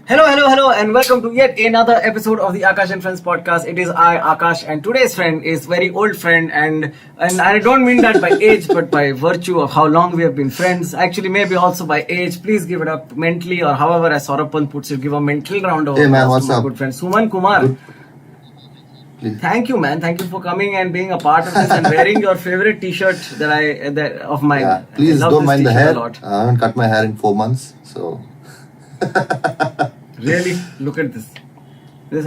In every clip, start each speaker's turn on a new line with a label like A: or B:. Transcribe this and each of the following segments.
A: Hello, and welcome to yet another episode of the Aakash and Friends podcast. It is I, Aakash, and today's friend is very old friend, and I don't mean that by age, but by virtue of how long we have been friends. Actually, maybe also by age. Please give it up mentally, or however as Saurabh puts it, give a mental round of applause to my good friend Suman Kumar. Thank you, man. Thank you for coming and being a part of this and wearing your favorite T-shirt of mine.
B: Yeah, please don't mind the hair. I haven't cut my hair in 4 months, so.
A: Really, look at this.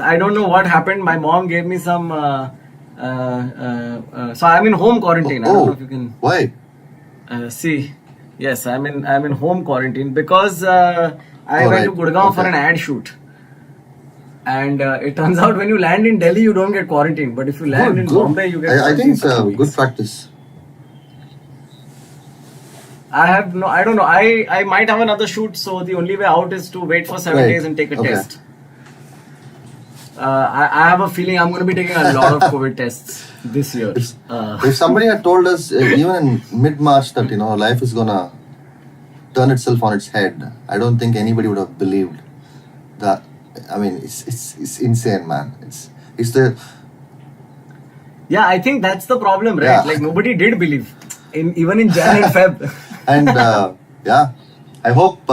A: I don't know what happened. My mom gave me some. So I'm in home quarantine. I don't know if you can.
B: Why?
A: See, yes, I'm in home quarantine because I went to Gurgaon for an ad shoot. And it turns out when you land in Delhi, you don't get quarantined. But if you land in Bombay, you get quarantined.
B: I think it's a good practice.
A: I don't know. I might have another shoot, so the only way out is to wait for 7 days and take a test. I have a feeling I'm going to be taking a lot of COVID tests this year.
B: If somebody had told us even in mid-March that life is going to turn itself on its head, I don't think anybody would have believed that. I mean, it's insane, man. It's the.
A: Yeah, I think that's the problem, right?
B: Yeah.
A: Like nobody did believe, even in Jan and Feb.
B: And I hope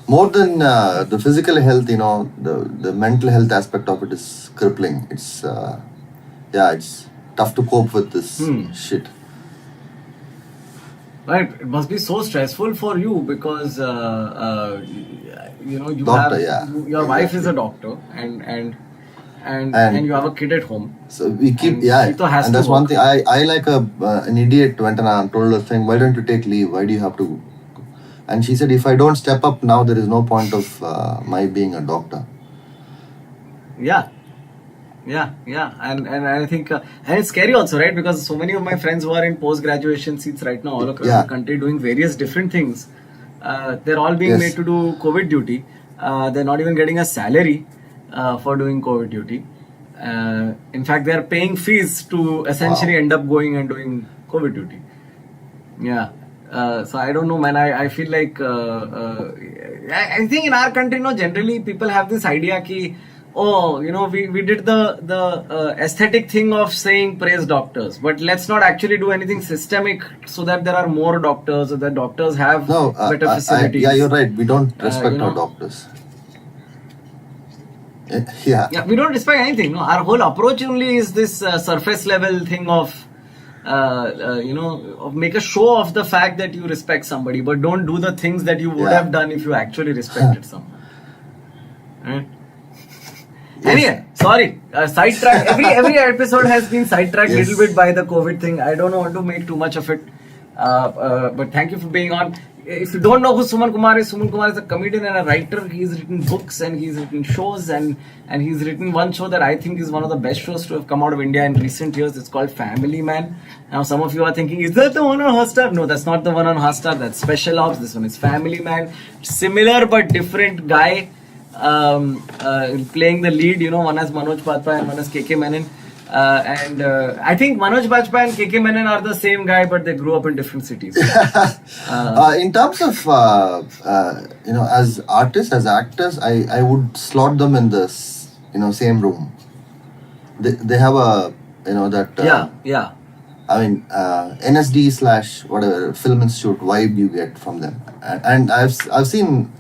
B: more than the physical health, the mental health aspect of it is crippling. It's it's tough to cope with this shit.
A: Right, it must be so stressful for you because you
B: Doctor,
A: your wife is a doctor and you have a kid at home.
B: So we keep
A: and that's
B: one thing. I like an idiot went and told her saying, why don't you take leave? Why do you have to? And she said, if I don't step up now, there is no point of my being a doctor.
A: Yeah, and I think and it's scary also, right? Because so many of my friends who are in post-graduation seats right now all across the country doing various different things, they're all being made to do COVID duty. They're not even getting a salary for doing COVID duty. In fact, they're paying fees to essentially end up going and doing COVID duty. Yeah. So I don't know, man. I feel like I think in our country, generally people have this idea ki, we did the aesthetic thing of saying praise doctors, but let's not actually do anything systemic so that there are more doctors or that doctors have better facilities.
B: You're right. We don't respect our doctors.
A: Yeah, we don't respect anything. No, our whole approach only is this surface level thing of make a show of the fact that you respect somebody, but don't do the things that you would have done if you actually respected someone. Right? Anyway, sorry, sidetrack. Every episode has been sidetracked a little bit by the COVID thing. I don't want to make too much of it, but thank you for being on. If you don't know who Suman Kumar is a comedian and a writer. He's written books and he's written shows and he's written one show that I think is one of the best shows to have come out of India in recent years. It's called Family Man. Now some of you are thinking, is that the one on Hotstar? No, that's not the one on Hotstar. That's Special Ops. This one is Family Man. Similar but different guy playing the lead. One has Manoj Bajpayee and one has KK Menon. I think Manoj Bajpayee and KK Menon are the same guy, but they grew up in different cities.
B: In terms of as artists, as actors, I would slot them in this same room. They have a that I mean NSD / whatever film institute vibe you get from them, and I've seen.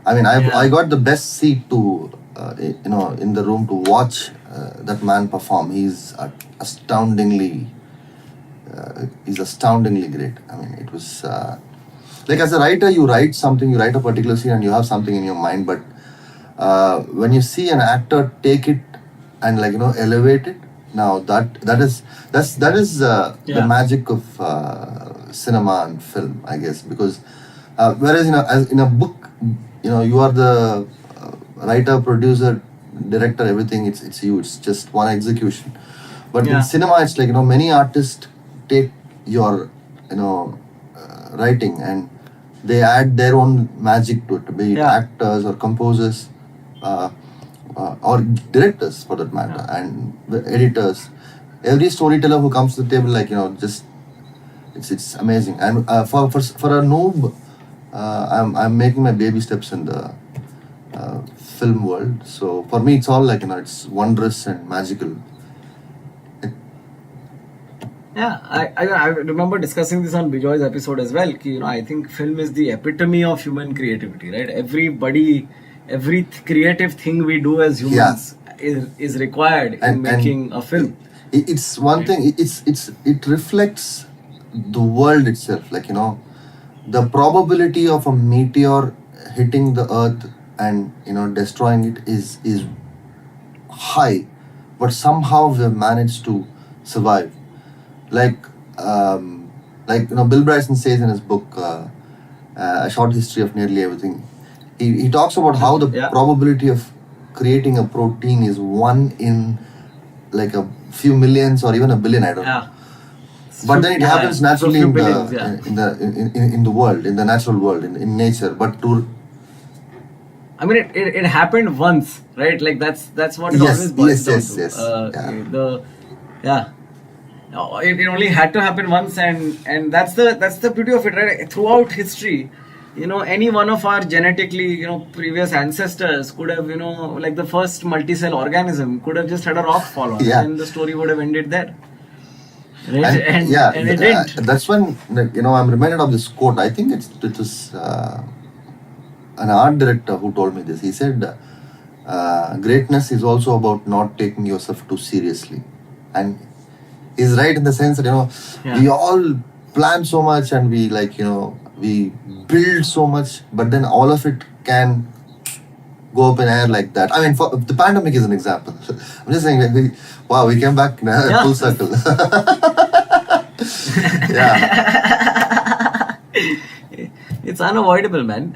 B: I mean I got the best seat to in the room to watch that man perform. He's astoundingly great. I mean, it was like as a writer, you write something, you write a particular scene, and you have something in your mind. But when you see an actor take it and elevate it, now that is the magic of cinema and film, I guess. Because whereas as in a book, you are the writer, producer, director, everything. It's you. It's just one execution. But in cinema, it's like many artists take your writing and they add their own magic to it. Be it actors or composers, or directors for that matter, and the editors. Every storyteller who comes to the table, just it's amazing. And for a noob, I'm making my baby steps in the film world. So for me, it's all like, it's wondrous and magical.
A: Yeah, I remember discussing this on Bijoy's episode as well. I think film is the epitome of human creativity, right? Every creative thing we do as humans is required in making a film.
B: It's one thing. It reflects the world itself. Like, the probability of a meteor hitting the earth and destroying it is high, but somehow we've managed to survive. Like Bill Bryson says in his book, A Short History of Nearly Everything. He talks about how the probability of creating a protein is 1 in like a few millions or even a billion. I don't know. But then it happens naturally in the world, in the natural world, in nature. But
A: it happened once, right? Like that's what it always boils down to. It only had to happen once, and that's the beauty of it, right? Throughout history, any one of our genetically, previous ancestors could have, like the first multi-cell organism could have just had a rock fall on, and the story would have ended there. Right? And it didn't.
B: That's when I'm reminded of this quote. I think it was an art director who told me this. He said, "Greatness is also about not taking yourself too seriously," and he's right in the sense that we all plan so much and we we build so much, but then all of it can go up in air like that. I mean, the pandemic is an example. I'm just saying, we came back full circle.
A: It's unavoidable, man.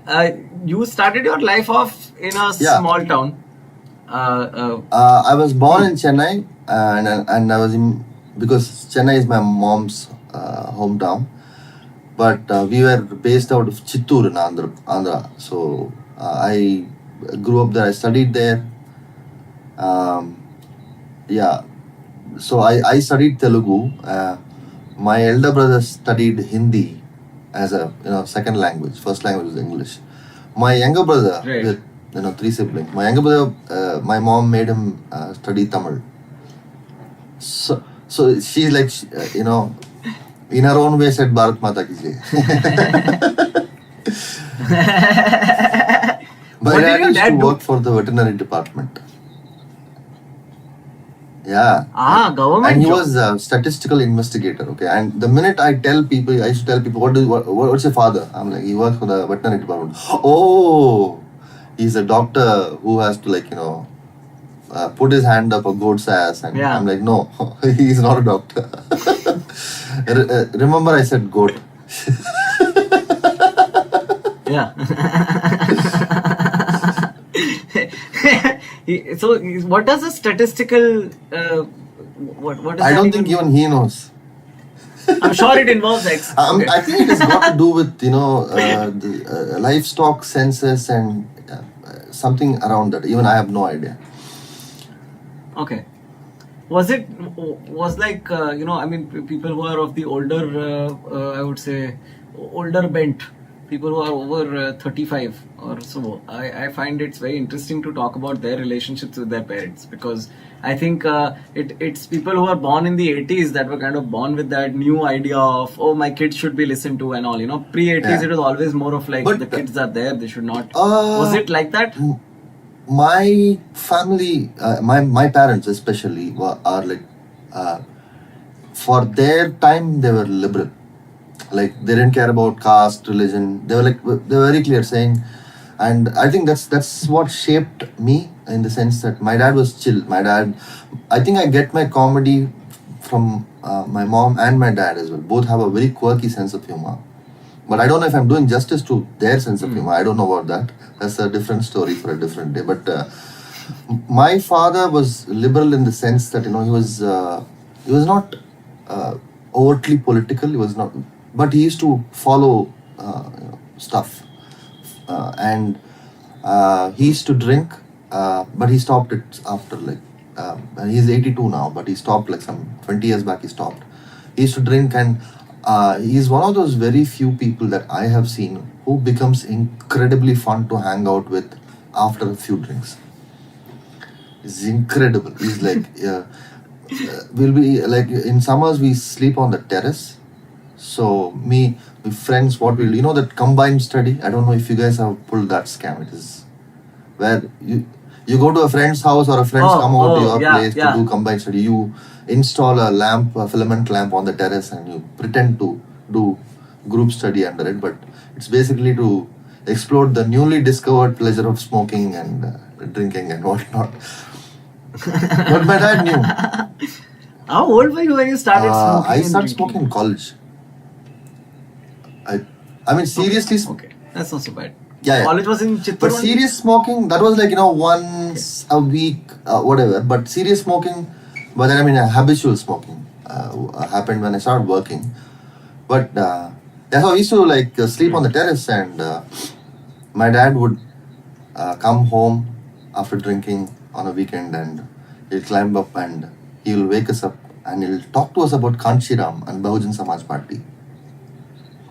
A: You started your life off in a small town.
B: I was born in Chennai, and I was because Chennai is my mom's hometown. But we were based out of Chittor in Andhra. So I grew up there. I studied there. So I studied Telugu. My elder brother studied Hindi as a second language. First language was English. My younger brother, with 3 siblings. My younger brother, my mom made him study Tamil. So she's like, in her own way said Bharat Mata ki Jai. My dad used to work for the veterinary department.
A: Government.
B: And he was a statistical investigator. Okay, and the minute I used to tell people, what's your father? I'm like, he works for the veterinary department. Oh, he's a doctor who has to put his hand up a goat's ass, and I'm like, no, he's not a doctor. Remember, I said goat.
A: So, what does a statistical? What is
B: I don't think even he knows.
A: I'm sure it involves X.
B: I think it has got to do with the livestock census and something around that. Even I have no idea.
A: Okay. Was like people who are of the older I would say older bent, people who are over 35 or so, I find it's very interesting to talk about their relationships with their parents, because I think it's people who are born in the 80s that were kind of born with that new idea of, my kids should be listened to and all. Pre-80s it was always more of like, the kids are there, they should not. Was it like that?
B: My family, my parents especially, are like, for their time they were liberal. Like, they didn't care about caste, religion. They were very clear saying, and I think that's what shaped me, in the sense that my dad was chill. I think I get my comedy from my mom and my dad as well. Both have a very quirky sense of humor. But I don't know if I'm doing justice to their sense of humor. I don't know about that. That's a different story for a different day. But my father was liberal in the sense that he was not overtly political. He was not, but he used to follow stuff, and he used to drink, but he stopped it after and he's 82 now, but he stopped some 20 years back. He stopped. He used to drink, and he's one of those very few people that I have seen who becomes incredibly fun to hang out with after a few drinks. It's incredible. He's like, we'll be like in summers we sleep on the terrace. So me, with friends, what we'll, that combined study. I don't know if you guys have pulled that scam. It is where you go to a friend's house or a friend's come over to your place to do combined study. You install a lamp, a filament lamp on the terrace, and you pretend to do group study under it. But it's basically to explore the newly discovered pleasure of smoking and drinking and whatnot. But my dad knew.
A: How old were you when you started smoking?
B: I started smoking in college. I mean, seriously.
A: Okay, that's not so bad.
B: Yeah.
A: College was in Chittor.
B: But serious smoking, that was like, once a week, whatever. But serious smoking, but then I mean, habitual smoking happened when I started working. But that's how I used to like sleep on the terrace, and my dad would come home after drinking on a weekend, and he'll climb up and he'll wake us up and he'll talk to us about Kanshiram and Bahujan Samaj Party.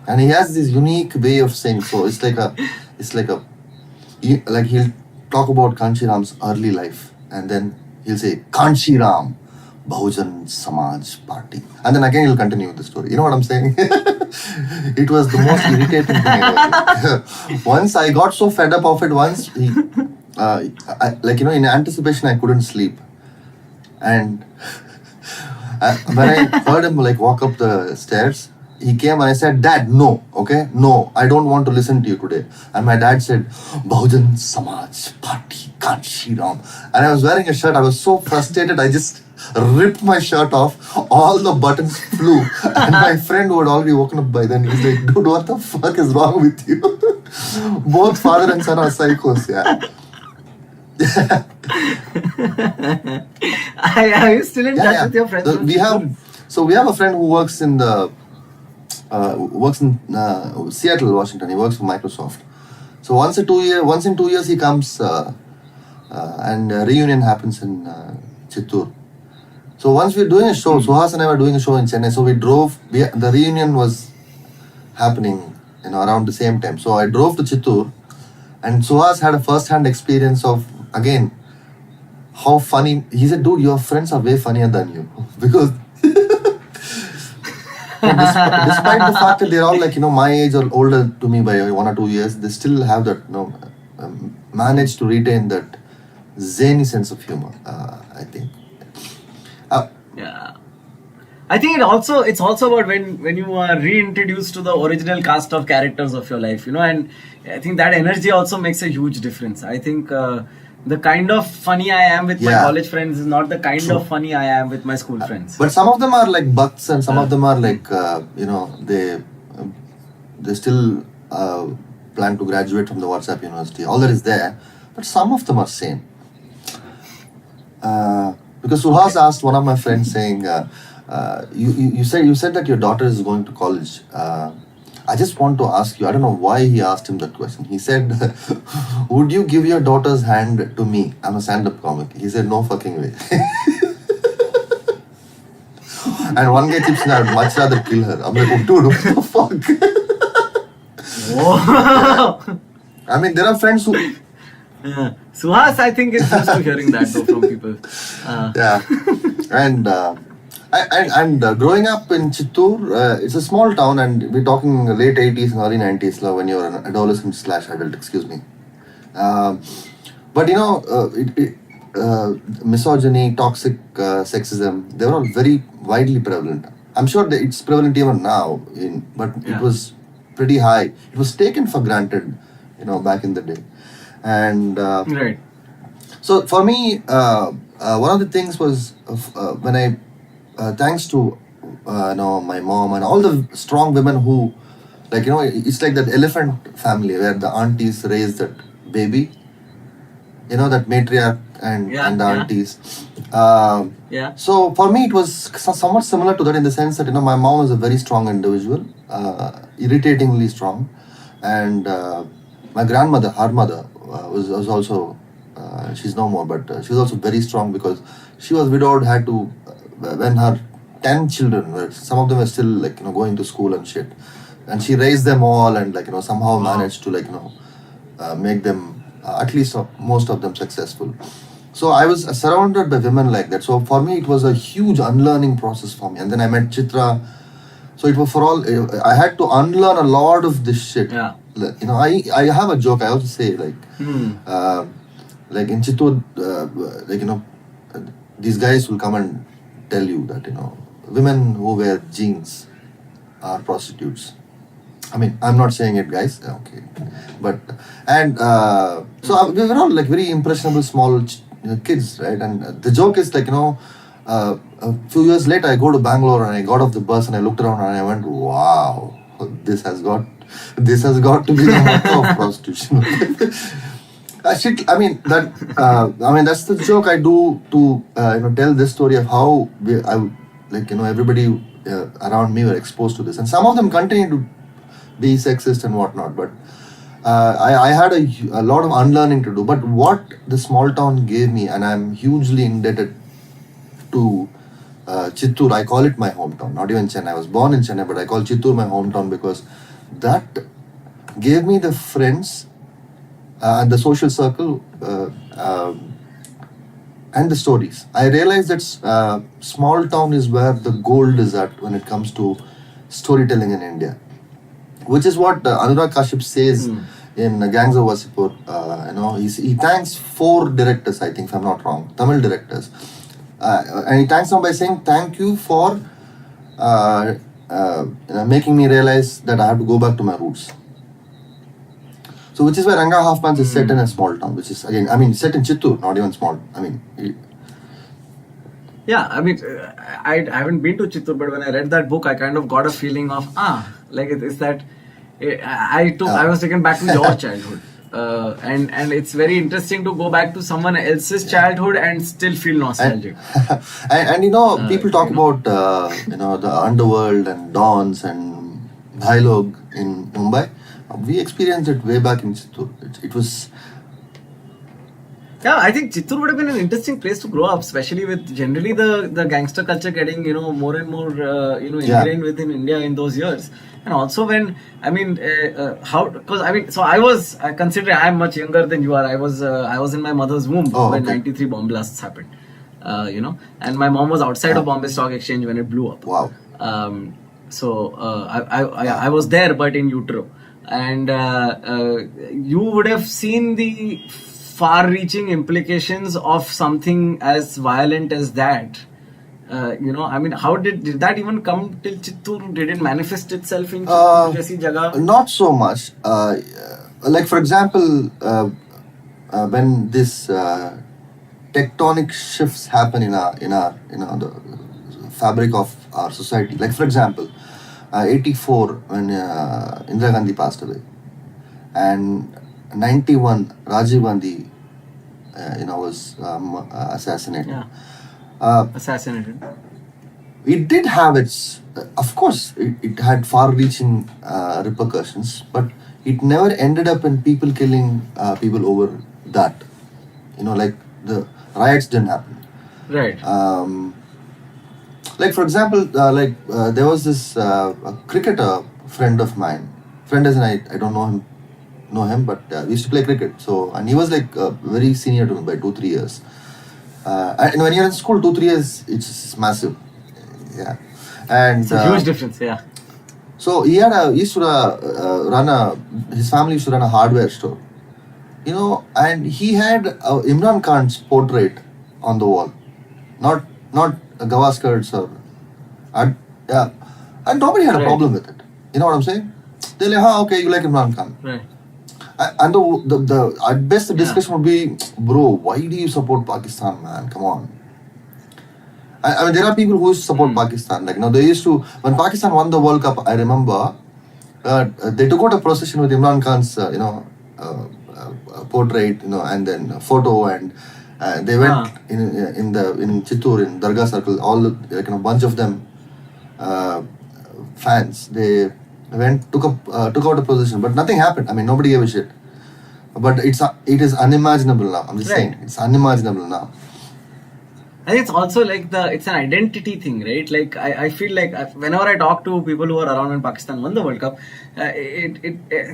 B: And he has this unique way of saying, so it's like he'll talk about Kanshiram's early life, and then he'll say Kanshiram, Bahujan Samaj Party, and then again he'll continue the story. You know what I'm saying? It was the most irritating thing ever. Once I got so fed up of it. Once he, in anticipation I couldn't sleep, and when I heard him like walk up the stairs, he came and I said, "Dad, no, okay? No, I don't want to listen to you today." And my dad said, "Bahujan Samaj Party, Kanshiram." And I was wearing a shirt. I was so frustrated. I just ripped my shirt off. All the buttons flew. And my friend who had already woken up by then, he's like, "Dude, what the fuck is wrong with you?" Both father and son are psychos, yeah.
A: Are you still in touch with your friends?
B: We have a friend who works in Seattle, Washington. He works for Microsoft. So once in 2 years he comes and a reunion happens in Chittor. So once we're doing a show, Suhas and I were doing a show in Chennai. So we drove. The reunion was happening, around the same time. So I drove to Chittor, and Suhas had a first-hand experience of, again, how funny. He said, "Dude, your friends are way funnier than you," because despite the fact that they're all like, my age or older to me by 1 or 2 years, they still have that, managed to retain that zany sense of humor, I think.
A: Yeah. I think it's also about when you are reintroduced to the original cast of characters of your life, and I think that energy also makes a huge difference. I think the kind of funny I am with my college friends is not the kind of funny I am with my school friends.
B: But some of them are like bucks, and some of them are like, they still plan to graduate from the WhatsApp University. All that is there, but some of them are sane. Because Suhas asked one of my friends saying, you said that your daughter is going to college. I just want to ask you, I don't know why he asked him that question. He said, "Would you give your daughter's hand to me? I'm a stand-up comic." He said, "No fucking way." And one guy keeps saying, "I'd much rather kill her." I'm like, "Oh, dude, what the fuck?" I mean, there are friends who...
A: Suhas, I think, is used to hearing that though from people.
B: Yeah. And growing up in Chittor, it's a small town, and we're talking late 80s and early 90s when you're an adolescent/adult, excuse me. But misogyny, toxic sexism, they were all very widely prevalent. I'm sure that it's prevalent even now, but it was pretty high. It was taken for granted, back in the day. And
A: right.
B: So for me, one of the things was when I, thanks to my mom and all the strong women who, it's like that elephant family where the aunties raise that baby, that matriarch and the aunties. So for me, it was somewhat similar to that in the sense that my mom was a very strong individual, irritatingly strong, and my grandmother, her mother, was also. She's no more, but she was also very strong because she was widowed, had to, when her 10 children were, some of them were still going to school and shit, and she raised them all and somehow managed to make them at least most of them successful. So I was surrounded by women like that. So for me, it was a huge unlearning process for me. And then I met Chitra. So it was for all, I had to unlearn a lot of this shit.
A: Yeah.
B: You know, I have a joke. I also say like in Chittor, like, you know, these guys will come and tell you that, you know, women who wear jeans are prostitutes. I mean, I'm not saying it, guys. Okay, but and so we were all like very impressionable small kids, right? And the joke is like, you know, a few years later, I go to Bangalore and I got off the bus and I looked around and I went, wow, this has got to be the motto of prostitution. Shit, I mean that's the joke I do to you know, tell this story of how like, you know, everybody around me were exposed to this, and some of them continue to be sexist and whatnot. But I had a lot of unlearning to do. But what the small town gave me, and I'm hugely indebted to Chittor. I call it my hometown, not even Chennai. I was born in Chennai, but I call Chittor my hometown because that gave me the friends and the social circle and the stories. I realized that small town is where the gold is at when it comes to storytelling in India, which is what Anurag Kashyap says in Gangs of Wasseypur. You know, he thanks 4 directors, I think, if I'm not wrong, Tamil directors, and he thanks them by saying, "Thank you for you know, making me realize that I have to go back to my roots." So, which is why Ranga Half Pants is set in a small town, which is, again, I mean, set in Chittor, not even small. I mean,
A: yeah, I mean, I haven't been to Chittor, but when I read that book, I kind of got a feeling of like it's that I was taken back to your childhood, and it's very interesting to go back to someone else's childhood and still feel nostalgic.
B: And you know, people talk about you know, the underworld and dons and dialogue in Mumbai. We experienced it way back in Chittor. It was.
A: Yeah, I think Chittor would have been an interesting place to grow up, especially with generally the gangster culture getting, you know, more and more you know, ingrained within India in those years. And also when, I mean, because I mean, so I consider I'm much younger than you are. I was in my mother's womb when 93 bomb blasts happened, you know, and my mom was outside of Bombay Stock Exchange when it blew up.
B: Wow.
A: So I was there, but in utero. And you would have seen the far-reaching implications of something as violent as that. You know, I mean, how did that even come till Chittor? Did it manifest itself in Chittor jaisi jagah?
B: Not so much. Like, for example, when this tectonic shifts happen in our the fabric of our society. Like, for example, 84 when Indira Gandhi passed away, and 91 Rajiv Gandhi you know, was assassinated.
A: Yeah. Assassinated.
B: It did have its, of course, it had far-reaching repercussions, but it never ended up in people killing people over that. You know, like the riots didn't happen.
A: Right.
B: Like, for example, there was this a cricketer friend of mine. Friend as in I don't know him, but we used to play cricket. So, and he was like very senior to me by 2-3 years. And when you're in school, 2-3 years, it's massive. Yeah. And
A: it's a huge difference, yeah.
B: So he used to run his family used to run a hardware store. You know, and he had Imran Khan's portrait on the wall. Not Gavaskar's or yeah. And nobody had a problem with it. You know what I'm saying? They're like, okay, you like Imran Khan.
A: Right.
B: And the at best the discussion would be, bro, why do you support Pakistan, man? Come on. I mean, there are people who used to support Pakistan. Like, you know, they used to, when Pakistan won the World Cup, I remember they took out a procession with Imran Khan's, you know, portrait, you know, and then a photo, and they went in Chittor, in Dargah Circle, all the, like, you know, bunch of them fans. They took out a position, but nothing happened. I mean, nobody gave a shit. But it is unimaginable now. I'm just saying, it's unimaginable now.
A: I think it's also like it's an identity thing, right? Like I feel like whenever I talk to people who are around when Pakistan won the World Cup, I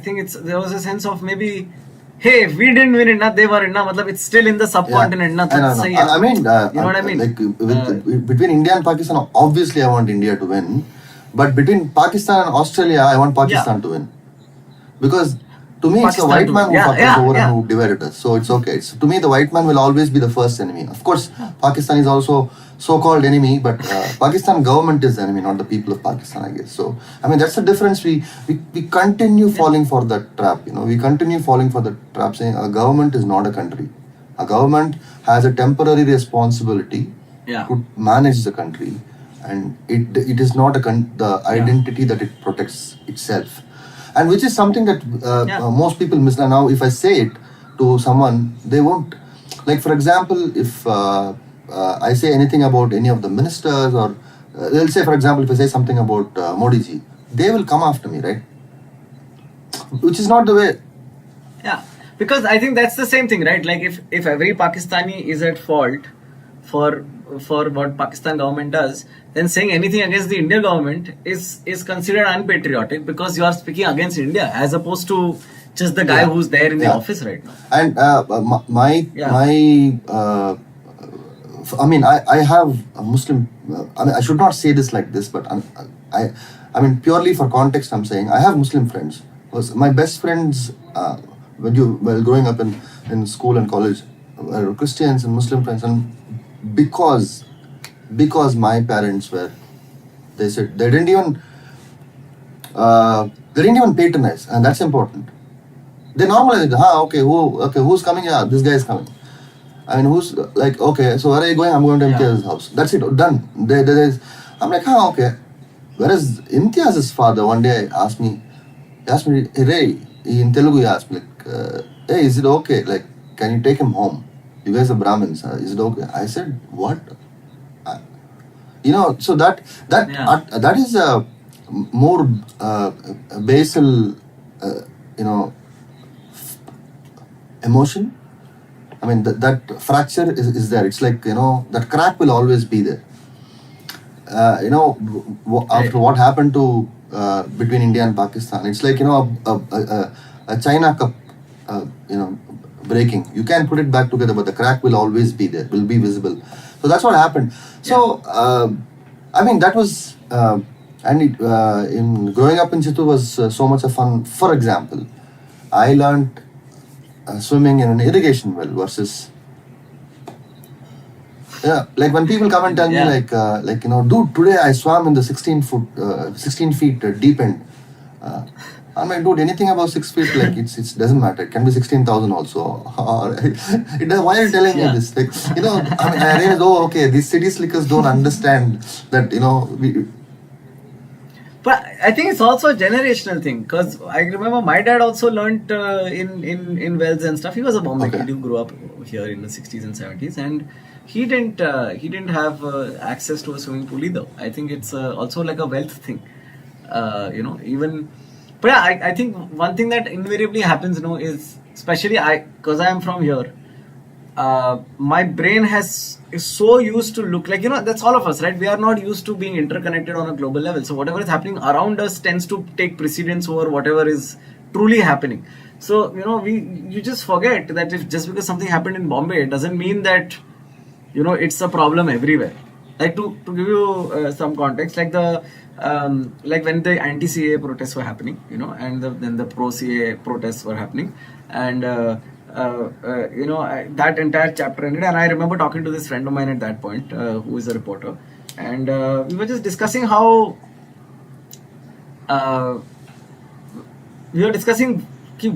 A: think there was a sense of maybe hey, if we didn't win it, na, they were in, na, matlab it's still in the subcontinent, na,
B: I know,
A: that's
B: no.
A: sahi hai.
B: I mean,
A: You know what I mean?
B: like between India and Pakistan, obviously I want India to win, but between Pakistan and Australia, I want Pakistan to win, because to me it's the
A: Pakistan
B: white
A: to
B: man
A: win.
B: who fucked us over and
A: Yeah.
B: who divided us. So it's okay. It's, to me, the white man will always be the first enemy. Of course, Pakistan is also so-called enemy, but Pakistan government is the enemy, not the people of Pakistan, I guess. So I mean, that's the difference. We continue falling for that trap. You know, we continue falling for the trap, saying a government is not a country. A government has a temporary responsibility
A: Yeah.
B: to manage the country, and it is not the identity that it protects itself, and which is something that most people miss. Now, if I say it to someone, they won't. Like, for example, if I say anything about any of the ministers, or they'll say, for example, if I say something about Modi ji, they will come after me, right? Which is not the way.
A: Yeah, because I think that's the same thing, right? Like if every Pakistani is at fault for what Pakistan government does, then saying anything against the Indian government is considered unpatriotic, because you are speaking against India as opposed to just the guy who's there in the office right now.
B: And I mean, I have a Muslim. I mean, I should not say this like this, but I mean, purely for context, I'm saying I have Muslim friends. My best friends, while growing up in school and college, were Christians and Muslim friends, and because my parents were, they said they didn't even patronize, and that's important. They normalized it. Who's coming? Yeah, this guy is coming. I mean, who's like, okay, so where are you going? I'm going to Imtiaz's house. That's it, done. I'm like, okay. Whereas Imtiaz's father, one day asked me, hey, Ray, in Telugu, he asked me, like, hey, is it okay? Like, can you take him home? You guys are Brahmins. Is it okay? I said, what? So that is a more basal, emotion. I mean, that fracture is there. It's like, that crack will always be there. After what happened to between India and Pakistan, it's like, a China cup, breaking. You can put it back together, but the crack will always be there, will be visible. So that's what happened. So, I mean, that was, in growing up in Chittor was so much of fun. For example, I learned swimming in an irrigation well versus, like when people come and tell me dude, today I swam in the 16 feet deep end. I'm like, dude, anything above 6 feet, like it doesn't matter. It can be 16,000 also. Why are you telling me this? Like, I mean, I realized, okay, these city slickers don't understand that,
A: But I think it's also a generational thing, because I remember my dad also learnt in wells and stuff. He was a Bombay kid who grew up here in the 60s and 70s, and he didn't have access to a swimming pool either. I think it's also like a wealth thing, even. But yeah, I think one thing that invariably happens, is, especially because I am from here, my brain is so used to look like, that's all of us, right? We are not used to being interconnected on a global level. So whatever is happening around us tends to take precedence over whatever is truly happening. So, you just forget that if just because something happened in Bombay, it doesn't mean that, it's a problem everywhere. Like to give you some context, like like when the anti-CAA protests were happening, and then the pro-CAA protests were happening, and that entire chapter ended. And I remember talking to this friend of mine at that point, who is a reporter, and we were just discussing how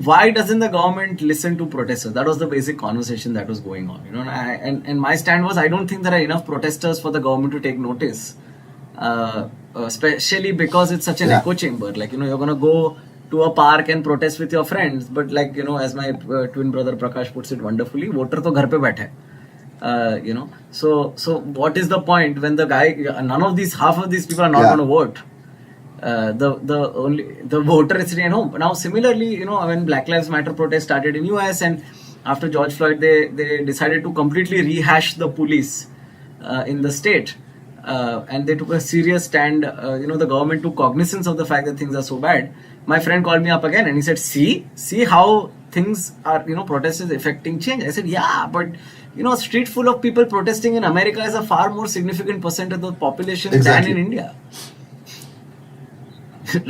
A: why doesn't the government listen to protesters? That was the basic conversation that was going on, and my stand was, I don't think there are enough protesters for the government to take notice, especially because it's such an echo chamber. Like, you're gonna go to a park and protest with your friends, but like, as my twin brother Prakash puts it wonderfully, voter to ghar pe baitha hai. So what is the point when half of these people are not going to vote? The voter is sitting at home. Now similarly, when Black Lives Matter protest started in US, and after George Floyd, they decided to completely rehash the police in the state, and they took a serious stand. The government took cognizance of the fact that things are so bad. My friend called me up again and he said, see how things are, protest is affecting change. I said, yeah, but a street full of people protesting in America is a far more significant percent of the population
B: Exactly.
A: than in India.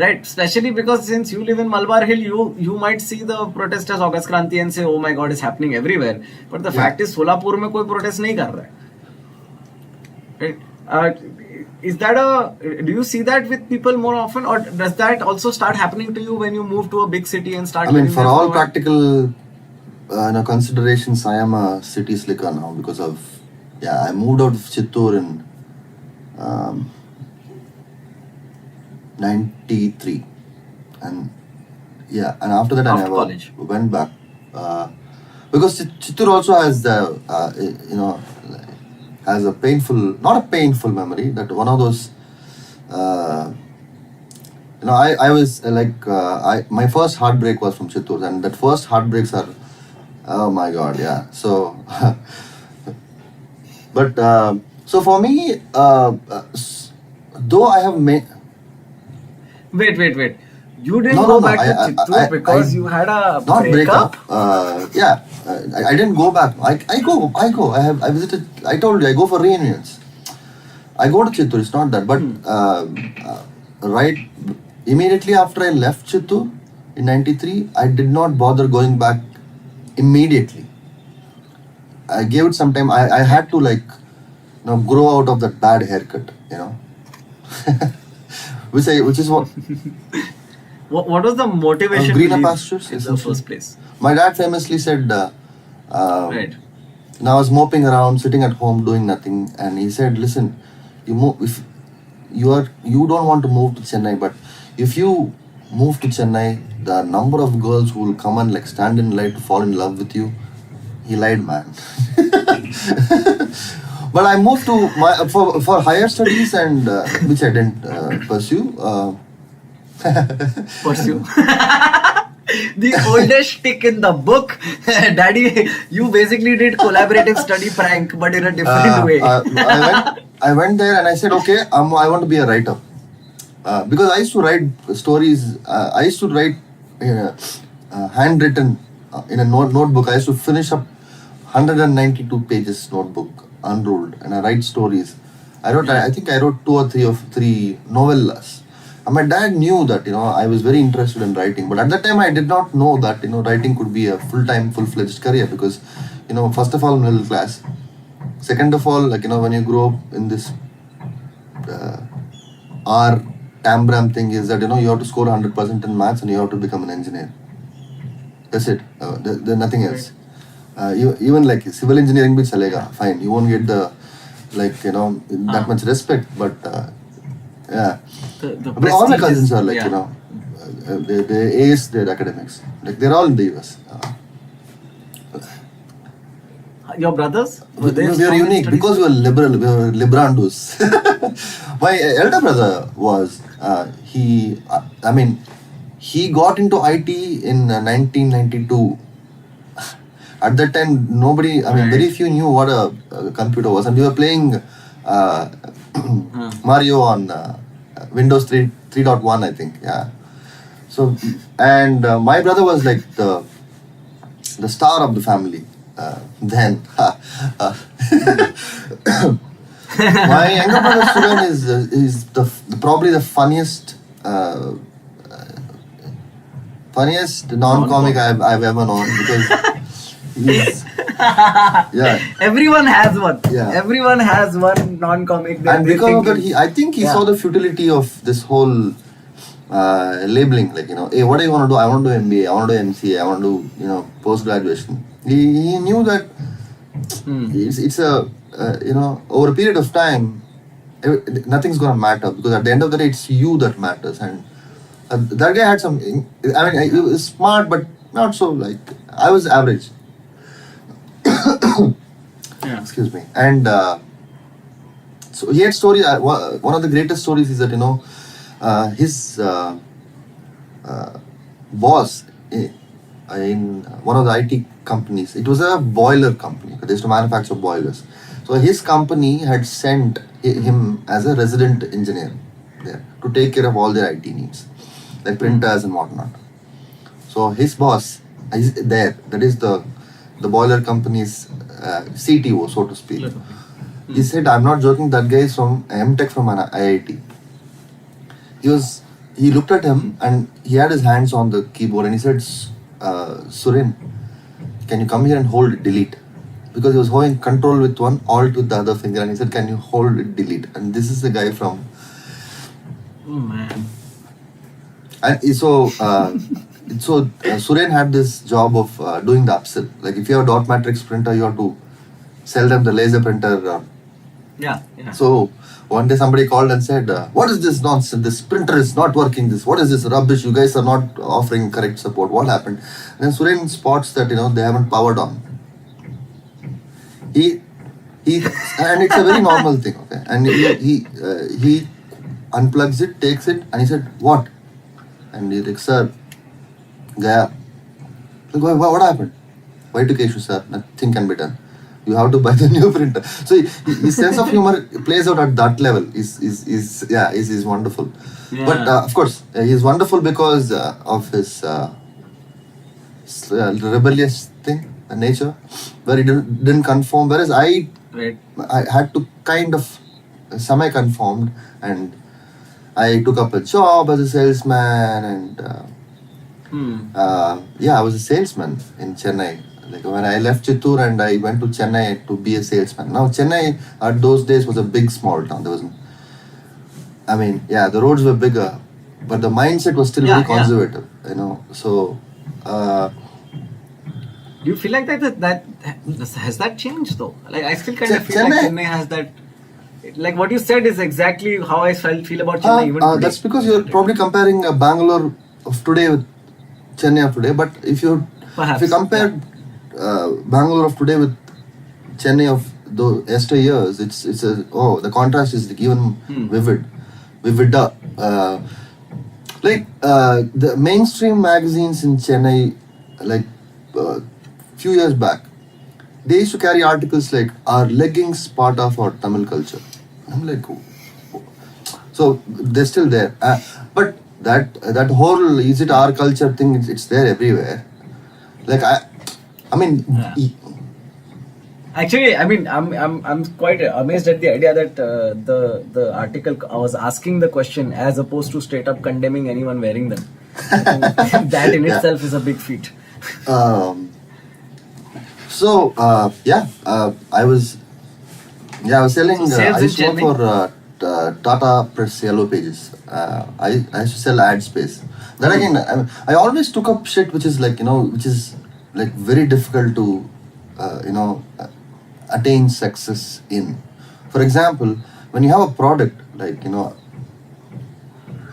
A: Right, especially because since you live in Malabar Hill, you might see the protest as August Kranti and say, oh my god, it's happening everywhere. But the fact is, Solapur mein koi protest nahi kar raha hai. Right? Is that do you see that with people more often, or does that also start happening to you when you move to a big city and start?
B: I mean,
A: living
B: for
A: there
B: all
A: a while?
B: practical considerations, I am a city slicker now because of, I moved out of Chittor in 93, and after that
A: After
B: I never
A: college.
B: went back because Chittor also has the has a not a painful memory, that one of those I was my first heartbreak was from Chittor, and that first heartbreaks are, oh my god, so but so for me, though I have made
A: Wait. You didn't go back to Chittor because you had a
B: not
A: breakup?
B: I didn't go back. I go. I visited. I told you I go for reunions. I go to Chittor. It's not that, but right immediately after I left Chittor in '93, I did not bother going back immediately. I gave it some time. I had to grow out of that bad haircut, which is what.
A: What was the motivation to
B: Greener
A: leave
B: pastures,
A: in the
B: essentially.
A: first place?
B: My dad famously said,
A: Right.
B: I was moping around, sitting at home, doing nothing, and he said, "Listen, if you don't want to move to Chennai, but if you move to Chennai, the number of girls who will come and stand in line to fall in love with you." He lied, man. But I moved to for higher studies, and which I didn't pursue.
A: Pursue. The oldest stick in the book. Daddy, you basically did collaborative study prank, but in a different way.
B: I went there and I said, okay, I want to be a writer. Because I used to write stories. I used to write handwritten in a notebook. I used to finish up 192 pages notebook, unruled, and I write stories. I think I wrote 2 or 3 novellas. And my dad knew that, I was very interested in writing. But at that time, I did not know that, writing could be a full-time, full-fledged career. Because, first of all, middle class. Second of all, when you grow up in this our Tambram thing is that, you have to score 100% in maths and you have to become an engineer. That's it. There's nothing else. Even civil engineering bhi chalega, fine. You won't get the, that much respect. But, yeah. But all my cousins are they ace their academics. They're all in the US.
A: Your brothers?
B: We are unique because we are liberal. We are librandus. My elder brother was he got into IT in 1992. At that time, nobody, very few knew what a computer was, and we were playing Mario on Windows 3.1, I think. Yeah. So, and my brother was the star of the family then. My younger brother Suman is probably the funniest non-comic I've ever known, because he's
A: Everyone has one.
B: Yeah.
A: Everyone has one non-comic.
B: And because of that, I think he saw the futility of this whole labeling. Hey, what do you want to do? I want to do MBA. I want to do MCA. I want to do post-graduation. He knew that it's a over a period of time, nothing's gonna matter, because at the end of the day, it's you that matters. And that guy had some. He was smart, but not so I was average.
A: Yeah.
B: Excuse me. And so he had stories. One of the greatest stories is that his boss in one of the IT companies. It was a boiler company. They used to manufacture boilers. So his company had sent him as a resident engineer there to take care of all their IT needs, like printers and whatnot. So his boss is there. That is the boiler company's CTO, so to speak. He said, I'm not joking, that guy is from MTech from an IIT. He looked at him and he had his hands on the keyboard and he said, Suren, can you come here and hold delete? Because he was holding control with one, alt with the other finger, and he said, can you hold it, delete? And this is the guy from...
A: Oh man.
B: And so Suren had this job of doing the upsell. Like if you have a dot matrix printer, you have to sell them the laser printer.
A: Yeah.
B: So one day somebody called and said, what is this nonsense? This printer is not working. What is this rubbish? You guys are not offering correct support. What happened? And then Suren spots that, they haven't powered on. He and it's a very normal thing, okay? And he unplugs it, takes it, and he said, what? And he's like, sir, gaya. Like, what happened? Y2K issue, sir. Nothing can be done. You have to buy the new printer. So his sense of humor plays out at that level. Is wonderful.
A: Yeah.
B: But of course, he's wonderful because of his rebellious thing, nature, where he didn't conform. Whereas I had to kind of semi-conformed, and I took up a job as a salesman, and I was a salesman in Chennai. Like when I left Chittor and I went to Chennai to be a salesman. Now Chennai at those days was a big small town. The roads were bigger, but the mindset was still very conservative. So.
A: Do you feel like that has that changed though? Like I still kind of feel like Chennai has that. Like what you said is exactly how I feel about Chennai even today.
B: That's because you're probably comparing Bangalore of today with Chennai of today. But if you compare Bangalore of today with Chennai of the yesteryears, the contrast is like even vivider. The mainstream magazines in Chennai, few years back, they used to carry articles like, "Are leggings part of our Tamil culture?" I'm like, oh. So they're still there. But that whole "is it our culture" thing, it's there everywhere.
A: Actually, I'm quite amazed at the idea that the article was asking the question as opposed to straight up condemning anyone wearing them. That in itself is a big feat.
B: I was selling. I used to work for Tata Press Yellow Pages. I used to sell ad space. Then again, I always took up shit which is very difficult to attain success in. For example, when you have a product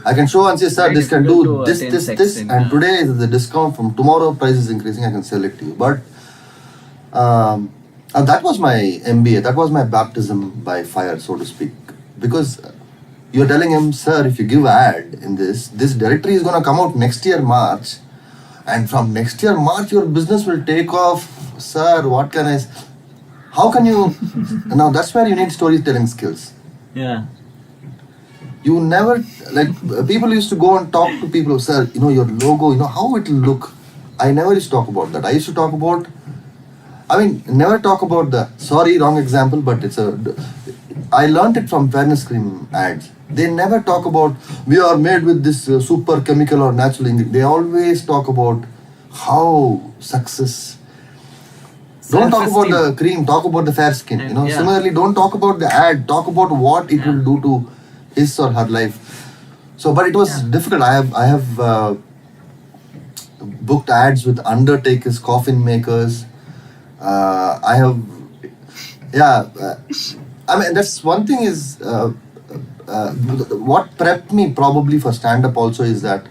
B: I can show and say, sir, this can do this, and today is the discount, from tomorrow price is increasing, I can sell it to you. But that was my MBA, that was my baptism by fire, so to speak. Because you're telling him, sir, if you give ad in this directory is going to come out next year March, and from next year March your business will take off. Sir, what can I... How can you... Now that's where you need storytelling skills.
A: Yeah.
B: You never... people used to go and talk to people, sir, your logo, how it will look. I never used to talk about that. I used to talk about... never talk about the... Sorry, wrong example, but I learned it from fairness cream ads. They never talk about, we are made with this super chemical or natural ingredient. They always talk about how success... Don't talk about the cream, talk about the fair skin. Similarly, don't talk about the ad, talk about what it will do to his or her life. So, but it was difficult. I have booked ads with undertakers, coffin makers. I have, that's one thing is, what prepped me probably for stand-up also is that,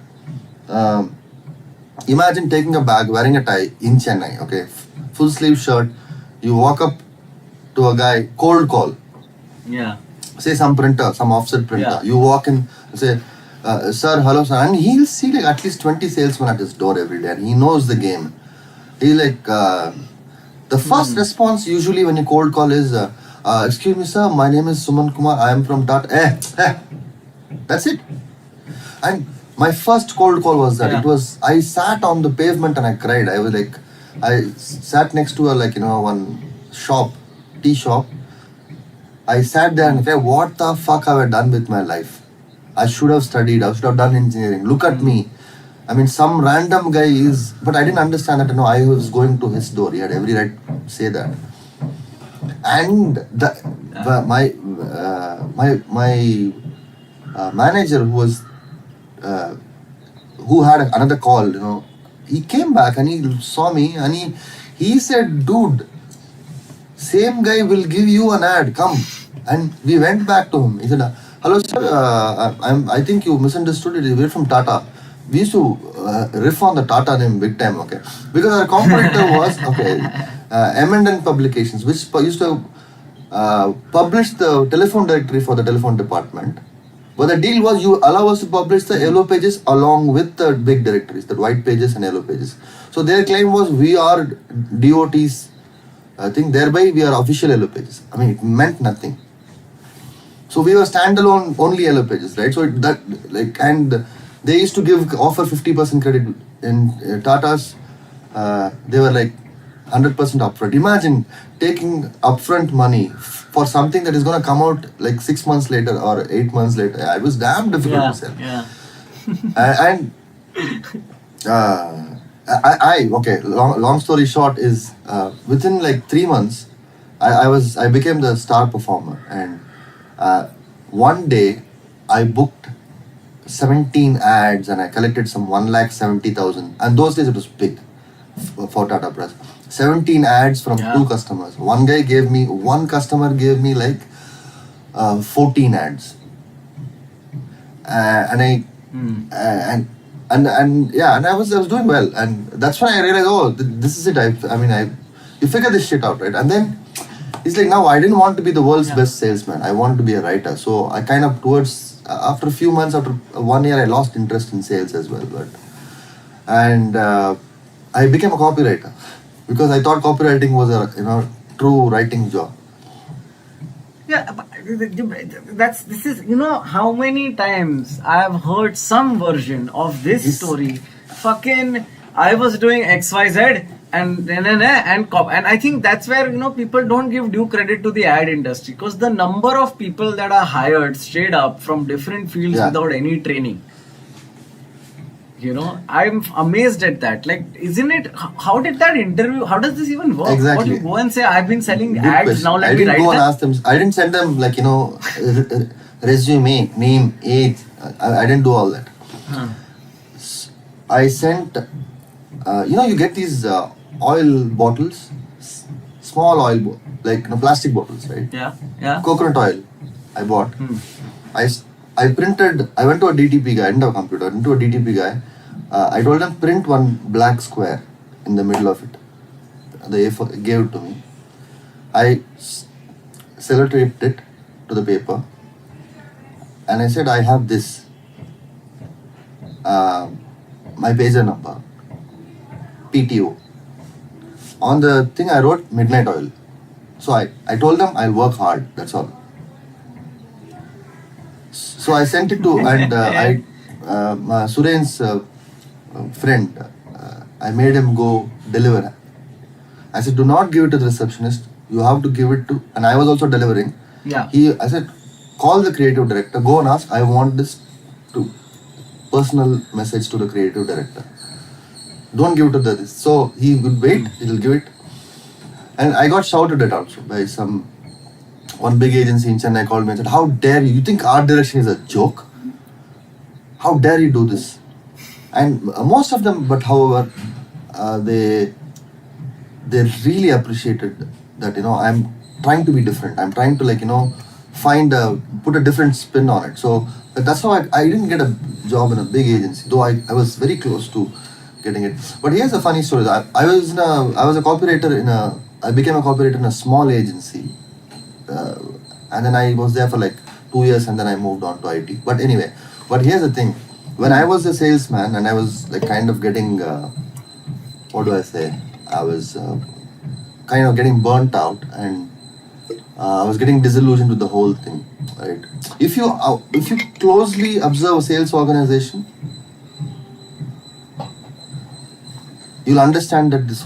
B: imagine taking a bag, wearing a tie in Chennai, okay, full sleeve shirt, you walk up to a guy, cold call.
A: Yeah.
B: Say some printer, some offset printer. Yeah. You walk in, say, sir, hello, sir. And he'll see at least 20 salesmen at his door every day. And he knows the game. He the first response usually when you cold call is, excuse me, sir, my name is Suman Kumar. I am from Tata. That's it. And My first cold call was that.
A: Yeah.
B: It was, I sat on the pavement and I cried. I was like, I sat next to a, like, one shop, tea shop. I sat there and said, what the fuck have I done with my life? I should have studied. I should have done engineering. Look at me. I mean, some random guy is, but I didn't understand that, I was going to his door. He had every right to say that. And my manager who had another call, he came back and he saw me and he said, dude, same guy will give you an ad, come. And we went back to him. He said, hello sir, I think you misunderstood it. We're from Tata. We used to riff on the Tata name big time, okay? Because our competitor was, M&N Publications, which used to publish the telephone directory for the telephone department. But the deal was, you allow us to publish the yellow pages along with the big directories, the white pages and yellow pages. So their claim was, we are DOTs. I think thereby we are official yellow pages. I mean, it meant nothing. So we were standalone, only yellow pages, right? So and they used to offer 50% credit in Tata's. They were like 100% upfront. Imagine taking upfront money for something that is going to come out like 6 months later or 8 months later. It was damn difficult to sell.
A: Yeah.
B: Long story short is, within like 3 months, I became the star performer, and one day I booked 17 ads and I collected some 1,70,000, and those days it was big for Tata Press. 17 ads from 2 customers. One customer gave me like 14 ads, and I was doing well, and that's when I realized, this is it. You figure this shit out, right? And then it's like, now I didn't want to be the world's best salesman. I wanted to be a writer. So I kind of after a few months, after 1 year, I lost interest in sales as well. I became a copywriter because I thought copywriting was a true writing job.
A: Yeah, but this is, how many times I have heard some version of this story. Fucking, I was doing XYZ and I think that's where, people don't give due credit to the ad industry, because the number of people that are hired straight up from different fields without any training. I'm amazed at that. Like, isn't it? How did that interview? How does this even work?
B: Exactly.
A: Or you go and say, I've been selling
B: Good
A: ads,
B: question.
A: now let
B: I
A: me write
B: didn't go and
A: them.
B: ask them. I didn't send them resume, name, age. I didn't do all that. I sent, you get these oil bottles, small oil, plastic bottles, right?
A: Yeah.
B: Coconut oil, I bought. I printed, I went to a DTP guy, I didn't have a computer, I went to a DTP guy. I told them, print one black square in the middle of it. They gave it to me. I sellotaped it to the paper and I said, I have this, my pager number, PTO. On the thing I wrote midnight oil. So I told them I'll work hard, that's all. So I sent it to, and Suren's friend, I made him go deliver. I said, do not give it to the receptionist. You have to give it to, and I was also delivering.
A: Yeah.
B: I said, call the creative director, go and ask, I want this personal message to the creative director. Don't give it to this. So he will wait, he will give it. And I got shouted at also by one big agency in Chennai called me and said, how dare you? You think art direction is a joke? How dare you do this? And most of them, but however, they really appreciated that, I'm trying to be different. I'm trying to put a different spin on it. So that's how I didn't get a job in a big agency, though I was very close to getting it. But here's a funny story. I became a copywriter in a small agency. And then I was there for 2 years and then I moved on to IT. But anyway, here's the thing. When I was a salesman and I was kind of getting, what do I say? I was kind of getting burnt out and I was getting disillusioned with the whole thing, right? If you closely observe a sales organization, you'll understand that this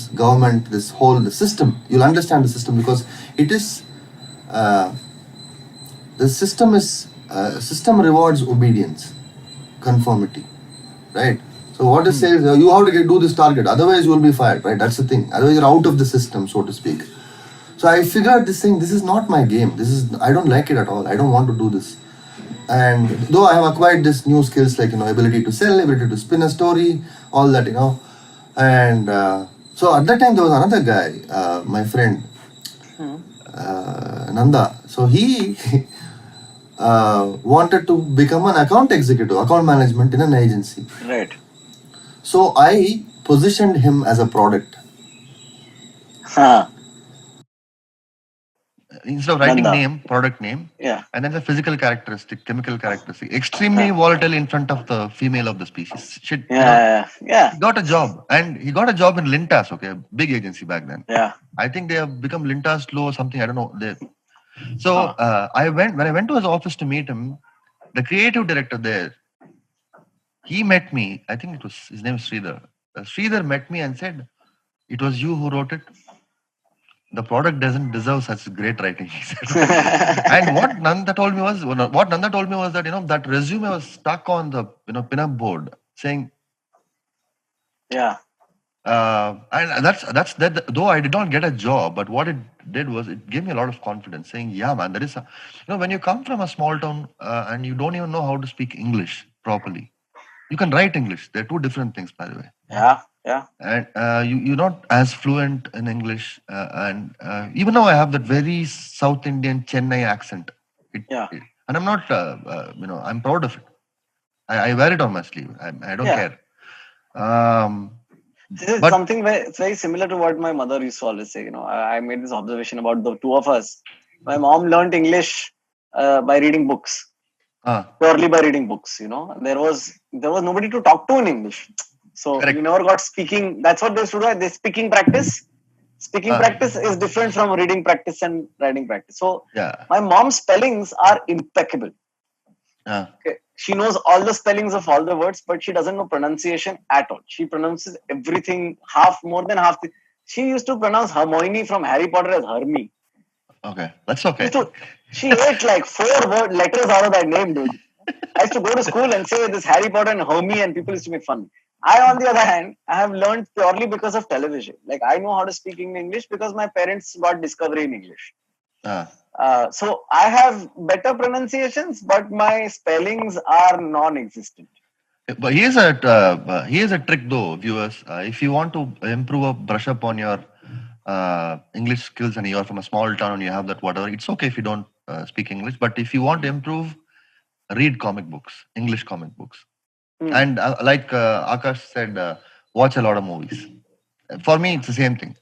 B: government, the system, you'll understand the system, because it is, the system rewards obedience, conformity, right? So what it says, you have to do this target, otherwise you will be fired, right? That's the thing. Otherwise you're out of the system, so to speak. So I figured this thing, this is not my game. I don't like it at all. I don't want to do this. And though I have acquired this new skills like, ability to sell, ability to spin a story, all that, And so at that time there was another guy, my friend, Nanda. So he wanted to become an account executive, account management in an agency.
C: Right.
B: So I positioned him as a product. Instead of writing product name, and then the physical characteristic, chemical characteristic, extremely volatile in front of the female of the species. Shit. He got a job, and he got a job in Lintas, okay, big agency back then. I think they have become Lintas Low or something. I don't know. So when I went to his office to meet him, the creative director there, he met me. I think his name is Sridhar. Sridhar met me and said, "It was you who wrote it. The product doesn't deserve such great writing," he said. And what Nanda told me was that that resume was stuck on the pinup board saying, and that's that. Though I did not get a job, but what it did was it gave me a lot of confidence, saying, "Yeah, man, there is when you come from a small town and you don't even know how to speak English properly, you can write English. They're two different things, by the way. And you're not as fluent in English, and even though I have that very South Indian Chennai accent, and I'm not, I'm proud of it. I wear it on my sleeve. I don't care.
C: This is something very similar to what my mother used to always say. I made this observation about the two of us. My mom learned English by reading books, purely by reading books. There was nobody to talk to in English. So you never got speaking. That's what they used to do. They speaking practice. Speaking practice is different from reading practice and writing practice. So my mom's spellings are impeccable. Okay. She knows all the spellings of all the words, but she doesn't know pronunciation at all. She pronounces everything more than half. She used to pronounce Hermione from Harry Potter as Hermie.
B: Okay, that's okay.
C: She ate like 4 letters out of that name, dude. I used to go to school and say this Harry Potter and Hermie, and people used to make fun. I, on the other hand, I have learned purely because of television. Like, I know how to speak in English because my parents got Discovery in English. So I have better pronunciations, but my spellings are non-existent.
B: But here's a trick though, viewers. If you want to improve or brush up on your English skills and you're from a small town and you have that whatever, it's okay if you don't speak English. But if you want to improve, read comic books, English comic books. And like Aakash said, watch a lot of movies. For me, it's the same thing.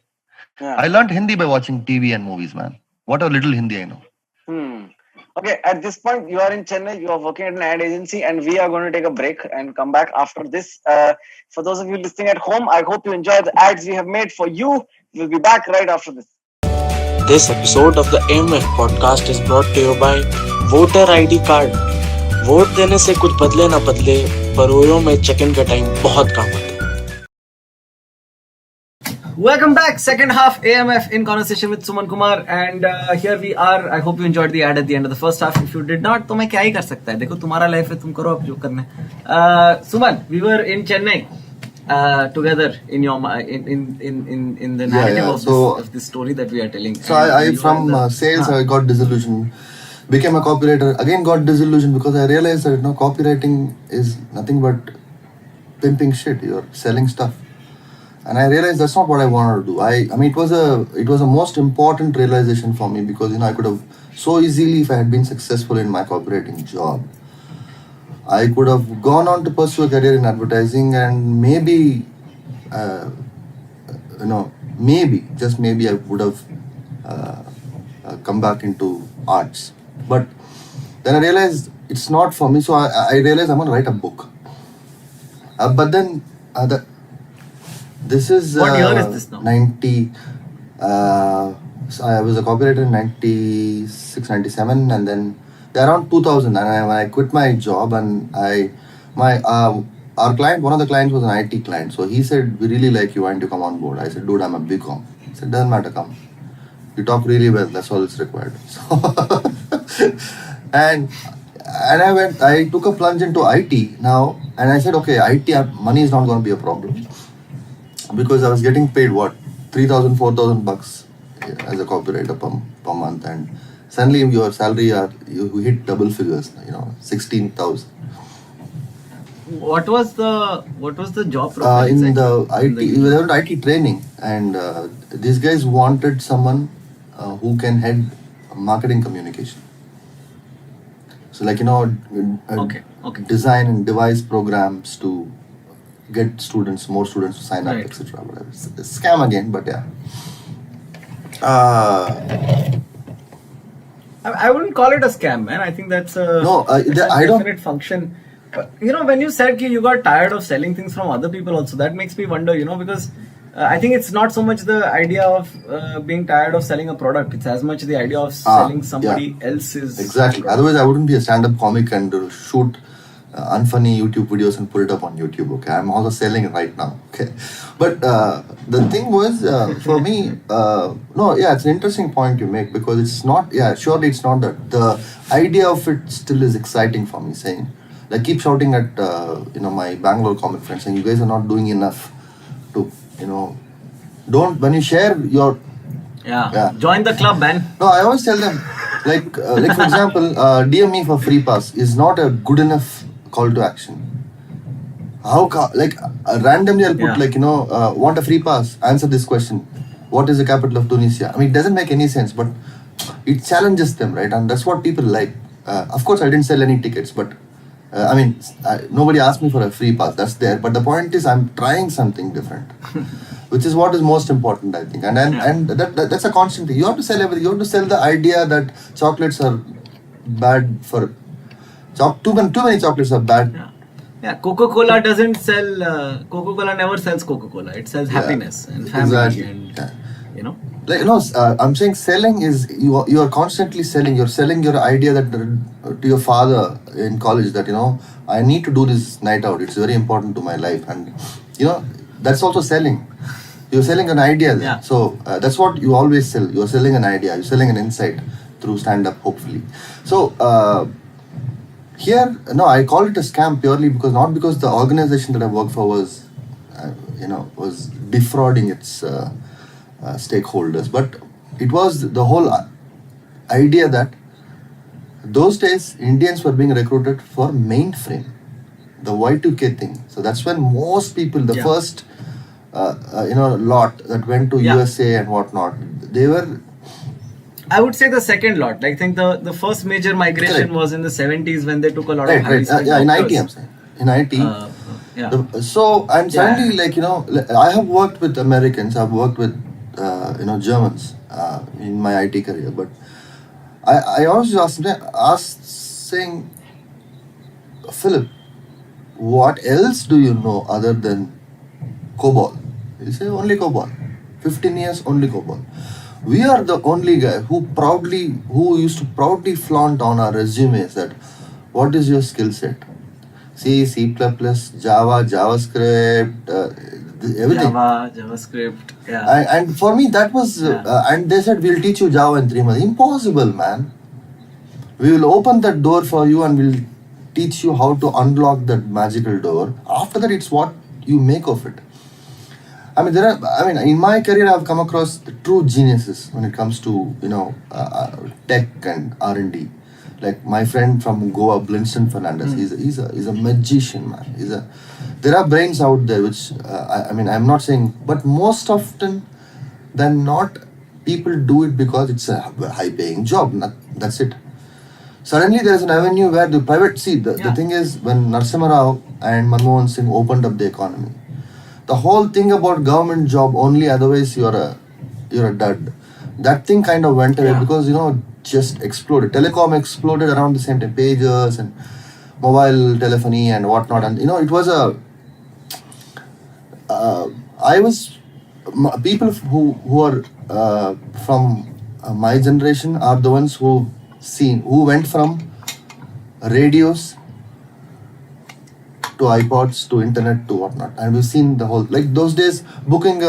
B: I learned Hindi by watching TV and movies, man. What a little Hindi I know.
C: Okay, at this point, you are in Chennai, you are working at an ad agency, and we are going to take a break and come back after this. For those of you listening at home, I hope you enjoy the ads we have made for you. We'll be back right after this.
D: This episode of the AMF podcast is brought to you by Voter ID Card. Vote देने से कुछ बदले ना बदले, पर OYO में check in का time बहुत कम होता है.
A: Welcome back, second half AMF in conversation with Suman Kumar, and here we are. I hope you enjoyed the ad at the end of the first half. If you did not, तो मैं क्या ही कर सकता है? देखो तुम्हारा life है, तुम करो अब जो करना है. Suman, we were in Chennai together in your in the narrative of this story that we are telling.
B: So I from sales I got disillusioned. Became a copywriter, again got disillusioned because I realized that copywriting is nothing but pimping shit. You're selling stuff, and I realized that's not what I wanted to do. I mean it was a most important realization for me because I could have so easily, if I had been successful in my copywriting job, I could have gone on to pursue a career in advertising, and maybe just maybe I would have come back into arts. But then I realized it's not for me, so I realized I'm going to write a book. But then this is
A: what year is this now?
B: 90. So I was a copywriter in 96, 97, and then around 2000. And when I quit my job, and our client, one of the clients was an IT client. So he said, we really like you, want to come on board. I said, dude, I'm a BCom. He said, doesn't matter, come. You talk really well, that's all it's required. So and I took a plunge into IT now, and I said, okay, IT, money is not going to be a problem. Because I was getting paid what? 3,000, 4,000 bucks as a copywriter per month, and suddenly your salary you hit double figures, 16,000.
A: What was the job profile?
B: In the IT, we were IT training, and these guys wanted someone who can head marketing communication. So design and devise programs to get more students to sign up, etc. Whatever. It's a scam again, but yeah.
A: I wouldn't call it a scam, man. I think that's a definite function. When you said you got tired of selling things from other people also, that makes me wonder, because I think it's not so much the idea of being tired of selling a product. It's as much the idea of selling somebody else's
B: Exactly.
A: product.
B: Otherwise, I wouldn't be a stand-up comic and shoot unfunny YouTube videos and put it up on YouTube. Okay, I'm also selling it right now. Okay, but the thing was for me, it's an interesting point you make, because it's not. Yeah, surely it's not that. The idea of it still is exciting for me. Saying, like, keep shouting at my Bangalore comic friends, saying you guys are not doing enough to don't, when you share your
A: join the club, man.
B: No, I always tell them, like for example, DM me for free pass is not a good enough call to action. Randomly I'll put want a free pass, answer this question, what is the capital of Tunisia? I mean, it doesn't make any sense, but it challenges them, right? And that's what people like. Of course, I didn't sell any tickets, but nobody asked me for a free pass. That's there. But the point is, I'm trying something different, which is what is most important, I think. And that's a constant thing. You have to sell everything. You have to sell the idea that chocolates are bad for... Too many chocolates are bad.
A: Yeah, Coca-Cola doesn't sell... Coca-Cola never sells Coca-Cola. It sells happiness and family.
B: Exactly. I'm saying selling is, you are constantly selling. You're selling your idea that to your father in college that, I need to do this night out. It's very important to my life. And, that's also selling. You're selling an idea there.
A: Yeah.
B: So that's what you always sell. You're selling an idea. You're selling an insight through stand-up, hopefully. So here, I call it a scam purely not because the organization that I work for was, was defrauding its... stakeholders, but it was the whole idea that those days Indians were being recruited for mainframe, the Y2K thing. So that's when most people, the first lot that went to USA and whatnot, they were...
A: I would say the second lot. I think the first major migration was in the 70s when they took a lot of high-skilled
B: in IT, I'm saying. In IT. So I'm suddenly I have worked with Americans, I've worked with Germans in my IT career, but I always asked saying, Philip, what else do you know other than COBOL? He said, only COBOL. 15 years, only COBOL. We are the only guy who used to proudly flaunt on our resumes that, what is your skill set? C, C++, Java, JavaScript, everything.
A: Java, JavaScript, yeah.
B: And for me, that was... and they said, we'll teach you Java in 3 months. Impossible, man. We will open that door for you and we'll teach you how to unlock that magical door. After that, it's what you make of it. In my career, I've come across the true geniuses when it comes to, tech and R&D. Like my friend from Goa, Blinston Fernandez, he's a magician, man. There are brains out there which, I'm not saying, but most often than not, people do it because it's a high-paying job. That's it. Suddenly, there's an avenue where the private... See, the thing is, when Narasimha Rao and Manmohan Singh opened up the economy, the whole thing about government job only, otherwise you're a dud. That thing kind of went away because, just exploded. Telecom exploded around the same time. Pagers and mobile telephony and whatnot. And, it was people who are from my generation are the ones who went from radios to iPods, to internet, to whatnot. And we've seen the whole, like those days, booking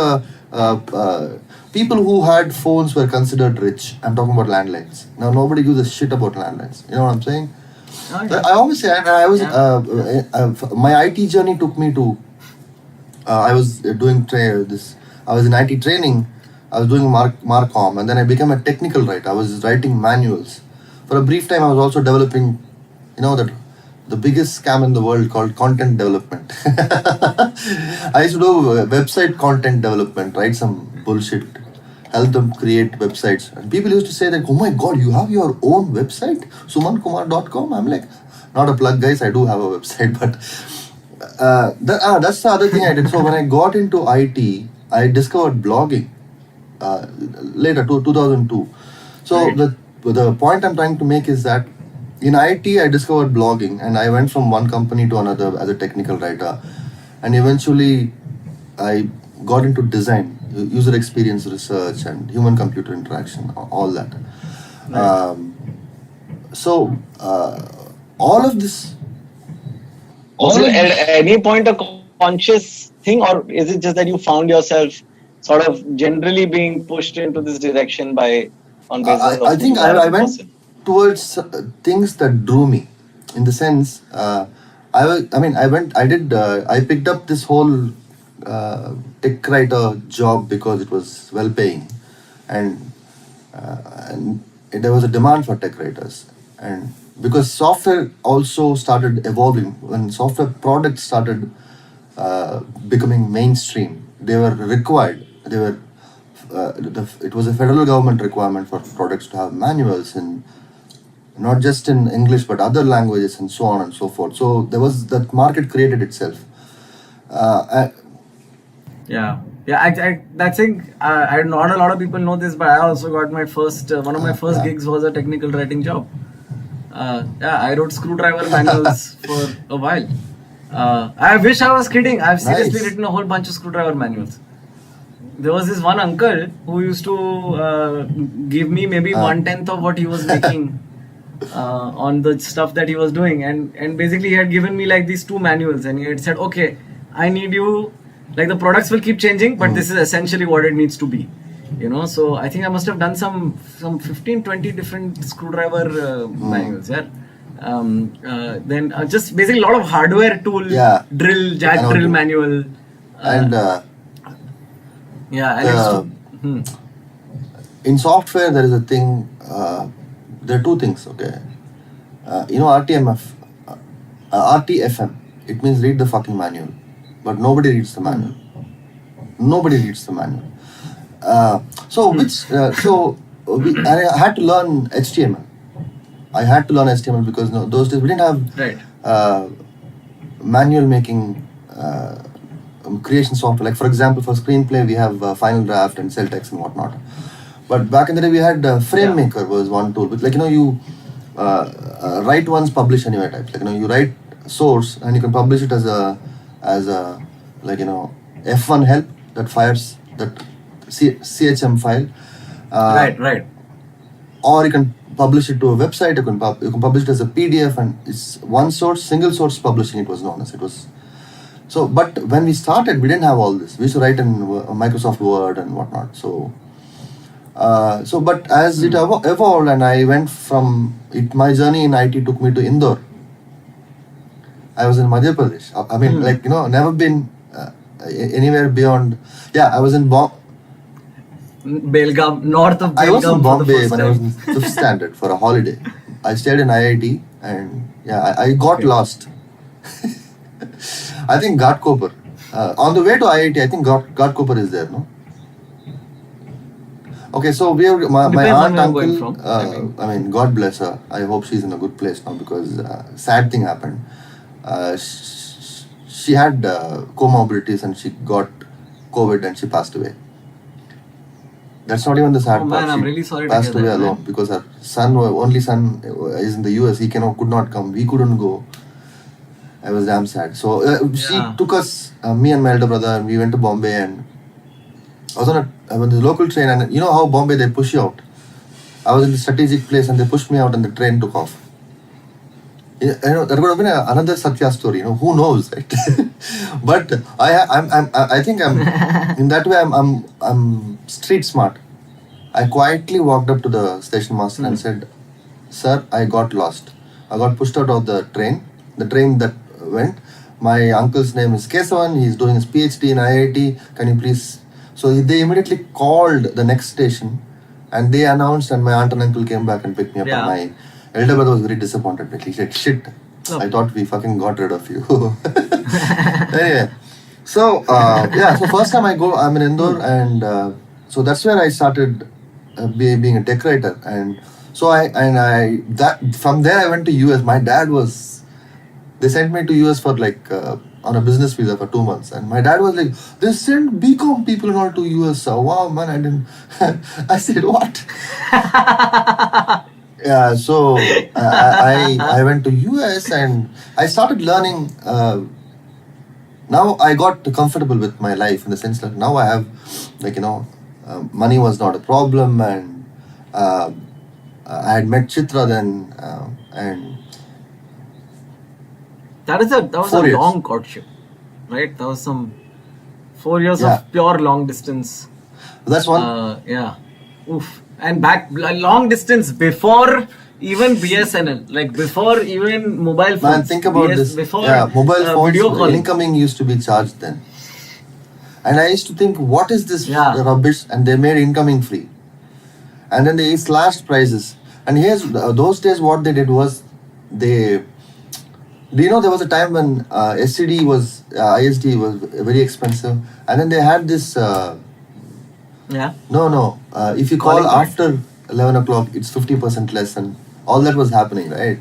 B: people who had phones were considered rich. I'm talking about landlines. Now nobody gives a shit about landlines. You know what I'm saying?
A: Oh, yeah.
B: I always say, and I was my IT journey took me to. I was doing this. I was in IT training. I was doing Marcom, and then I became a technical writer. I was writing manuals. For a brief time, I was also developing, the biggest scam in the world called content development. I used to do website content development, write some bullshit, help them create websites. And people used to say that, oh my God, you have your own website? SumanKumar.com? I'm like, not a plug, guys, I do have a website, but that's the other thing I did. So when I got into IT, I discovered blogging later, 2002. So
A: Right.
B: the point I'm trying to make is that in IT, I discovered blogging, and I went from one company to another as a technical writer. And eventually, I got into design, user experience research, and human-computer interaction, all that.
A: Right.
B: So, all of this...
C: Was it at any point a conscious thing, or is it just that you found yourself sort of generally being pushed into this direction on basis of
B: I
C: who
B: think
C: you are
B: I
C: as a
B: went
C: person?
B: towards things that drew me, in the sense I picked up this whole tech writer job because it was well paying, and there was a demand for tech writers, and because software also started evolving. When software products started becoming mainstream, they were required. It was a federal government requirement for products to have manuals, in not just in English but other languages, and so on and so forth. So there was that market created itself.
A: Yeah. I think not a lot of people know this, but I also got my first one of my first gigs was a technical writing job. I wrote screwdriver manuals for a while. I wish I was kidding. I've seriously
B: Nice.
A: written a whole bunch of screwdriver manuals. There was this one uncle who used to give me maybe 1/10 of what he was making on the stuff that he was doing, and basically he had given me like these two manuals, and he had said, okay, I need you, like the products will keep changing, but this is essentially what it needs to be, so I think I must have done some 15-20 different screwdriver manuals. Then just basically a lot of hardware tool, drill, jack drill manual,
B: And in software, there is a thing. There are two things. Okay, RTMF, RTFM. It means read the fucking manual, but nobody reads the manual. Nobody reads the manual. I had to learn HTML. I had to learn HTML because those days we didn't have manual making creation software. Like for example, for screenplay we have Final Draft and Celtex and whatnot. But back in the day we had FrameMaker was one tool. But you write once, publish anywhere type. You write source and you can publish it as a F1 help that fires that CHM file.
A: Right.
B: Or you can publish it to a website. You can publish it as a PDF, and it's one source, single source publishing. It was known as. It was so. But when we started, we didn't have all this. We used to write in Microsoft Word and whatnot. But as it evolved, and I went from it, my journey in IT took me to Indore. I was in Madhya Pradesh. I mean, never been anywhere beyond. I was in
A: Belgaum, north of Belgaum.
B: I was in Bombay when I was
A: time.
B: in 5th standard for a holiday. I stayed in IIT, and I got lost. I think Ghatkopar. On the way to IIT, I think Ghatkopar is there, no? Okay, so we have my
A: Depends on
B: aunt,
A: where you're
B: uncle.
A: going from.
B: I mean, God bless her. I hope she's in a good place now, because sad thing happened. She had comorbidities and she got COVID and she passed away. That's not even the sad
A: Oh,
B: part.
A: man, I'm
B: She
A: really sorry to
B: passed
A: hear
B: away
A: that,
B: alone
A: man.
B: because her only son is in the US. He could not come. We couldn't go. I was damn sad. So she took us, me and my elder brother, and we went to Bombay, and I was on the local train, and you know how Bombay they push you out. I was in the strategic place and they pushed me out and the train took off. That would have been another Satya story. Who knows, right? But I think I'm in that way. I'm street smart. I quietly walked up to the station master and said, "Sir, I got lost. I got pushed out of the train. The train that went. My uncle's name is Kesavan. He's doing his PhD in IIT. Can you please?" So they immediately called the next station, and they announced, and my aunt and uncle came back and picked me up. And my elder brother was very disappointed. He said, "Shit, I thought we fucking got rid of you." Anyway, so so first time I'm in Indore, and so that's where I started being a tech writer, and so from there I went to US. My dad they sent me to US for on a business visa for 2 months, and my dad was like, "They send BCom people and all to US." Wow, man, I didn't. I said, "What?" Yeah, so I went to US and I started learning. Now I got comfortable with my life in the sense that now I have, money was not a problem, and I had met Chittor then, and
A: that was a long courtship, right? That was some 4 years of pure long distance.
B: That's one.
A: Oof. And back long distance before even BSNL, before even mobile phones.
B: Man, think about this.
A: Before
B: mobile phones,
A: video calling.
B: Incoming used to be charged then. And I used to think, what is this rubbish? And they made incoming free. And then they slashed prices. And here's those days, what they did was there was a time when ISD was very expensive, and then they had this. No. If you call after 11 o'clock, it's 50% less, and all that was happening, right?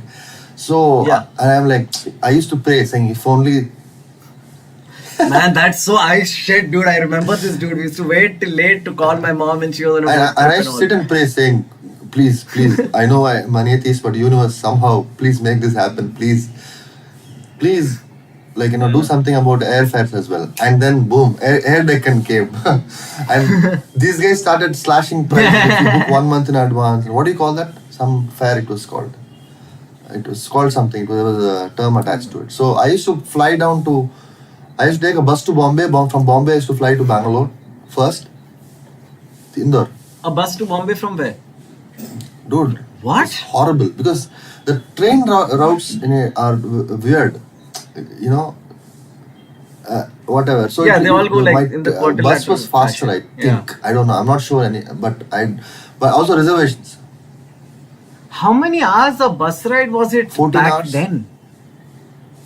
B: So, and I'm like, I used to pray, saying, if only.
A: Man, that's so shit, dude. I remember this, dude. We used to wait till late to call my mom, and she was on a
B: and I used to sit and pray, saying, please, I know I'm an atheist, but universe, somehow, please make this happen, please, do something about airfares as well. And then boom, air Deccan came. And these guys started slashing prices if you book 1 month in advance. What do you call that? Some fare it was called. It was called something. There was a term attached to it. So I used to take a bus to Bombay. From Bombay I used to fly to Bangalore first. Indore.
A: A bus to Bombay from where?
B: Dude.
A: What?
B: It's horrible because the train routes are weird. Whatever. So
A: they all go in the quadrilateral
B: bus was faster, I think. I don't know. I'm not sure but also reservations.
A: How many hours of bus ride was it
B: 14
A: back
B: hours.
A: then?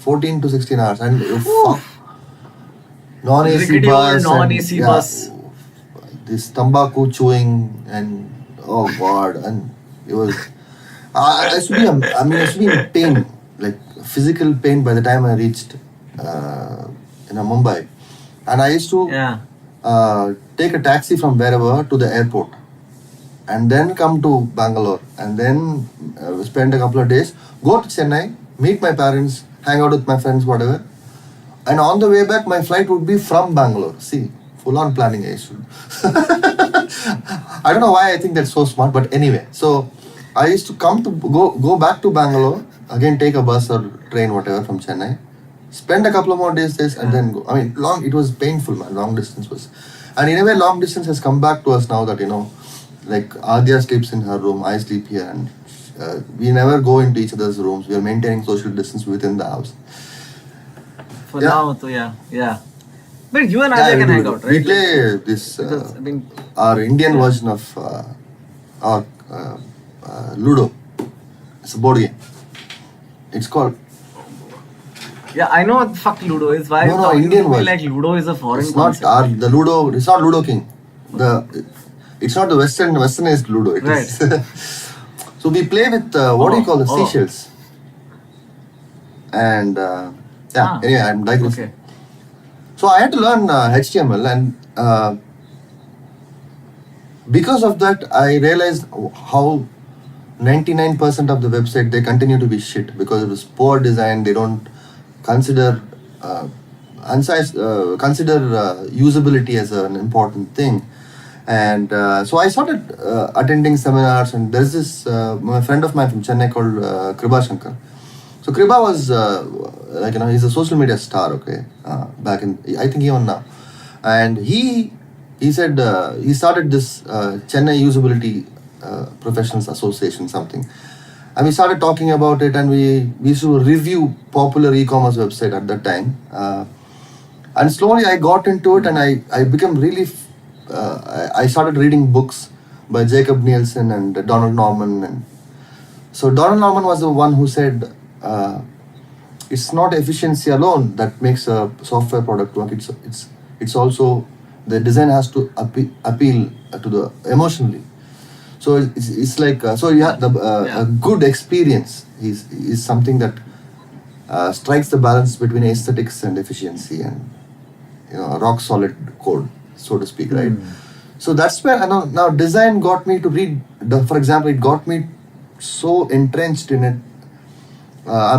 B: 14 to 16 hours, and non-AC bus.
A: Non-AC bus.
B: This tambaku chewing and oh god, and it was. I used to be in pain, like physical pain by the time I reached Mumbai, and I used to take a taxi from wherever to the airport, and then come to Bangalore, and then spend a couple of days, go to Chennai, meet my parents, hang out with my friends, whatever, and on the way back my flight would be from Bangalore. See, full on planning I used to. I don't know why I think that's so smart, but anyway, so I used to go back to Bangalore, again take a bus or train, whatever, from Chennai, spend a couple of more days and then go. I mean, it was painful, man. Long distance was. And in a way, long distance has come back to us now that, like Adya sleeps in her room, I sleep here, and we never go into each other's rooms. We are maintaining social distance within the house.
A: For now, so yeah. But you and Adya can hang out, right?
B: We play this, our Indian version of our Ludo. It's a board game. It's called.
A: Yeah, I know what the fuck Ludo is. Why
B: no, Indian version.
A: Like Ludo is a foreign
B: it's
A: concept.
B: Not the Ludo. It's not Ludo King. It's not the westernized Ludo. It
A: right.
B: is. So we play with what do you call the seashells? And anyway, I'm digressing. Okay. So I had to learn HTML, and because of that, I realized how 99% of the website they continue to be shit because it was poor design. They don't consider usability as an important thing. And so I started attending seminars, and there's this my friend of mine from Chennai called Kriba Shankar. So Kriba was he's a social media star, okay, back in, I think he on now, and he said he started this Chennai Usability Professionals Association something, and we started talking about it, and we used to review popular e-commerce website at that time, and slowly I got into it, and I became really I started reading books by Jacob Nielsen and Donald Norman, and so Donald Norman was the one who said, it's not efficiency alone that makes a software product work. It's also the design has to appeal to the emotionally. So it's like so yeah, a good experience is something that strikes the balance between aesthetics and efficiency, and a rock solid code, so to speak, right? So that's where now design got me to read. For example, it got me so entrenched in it. I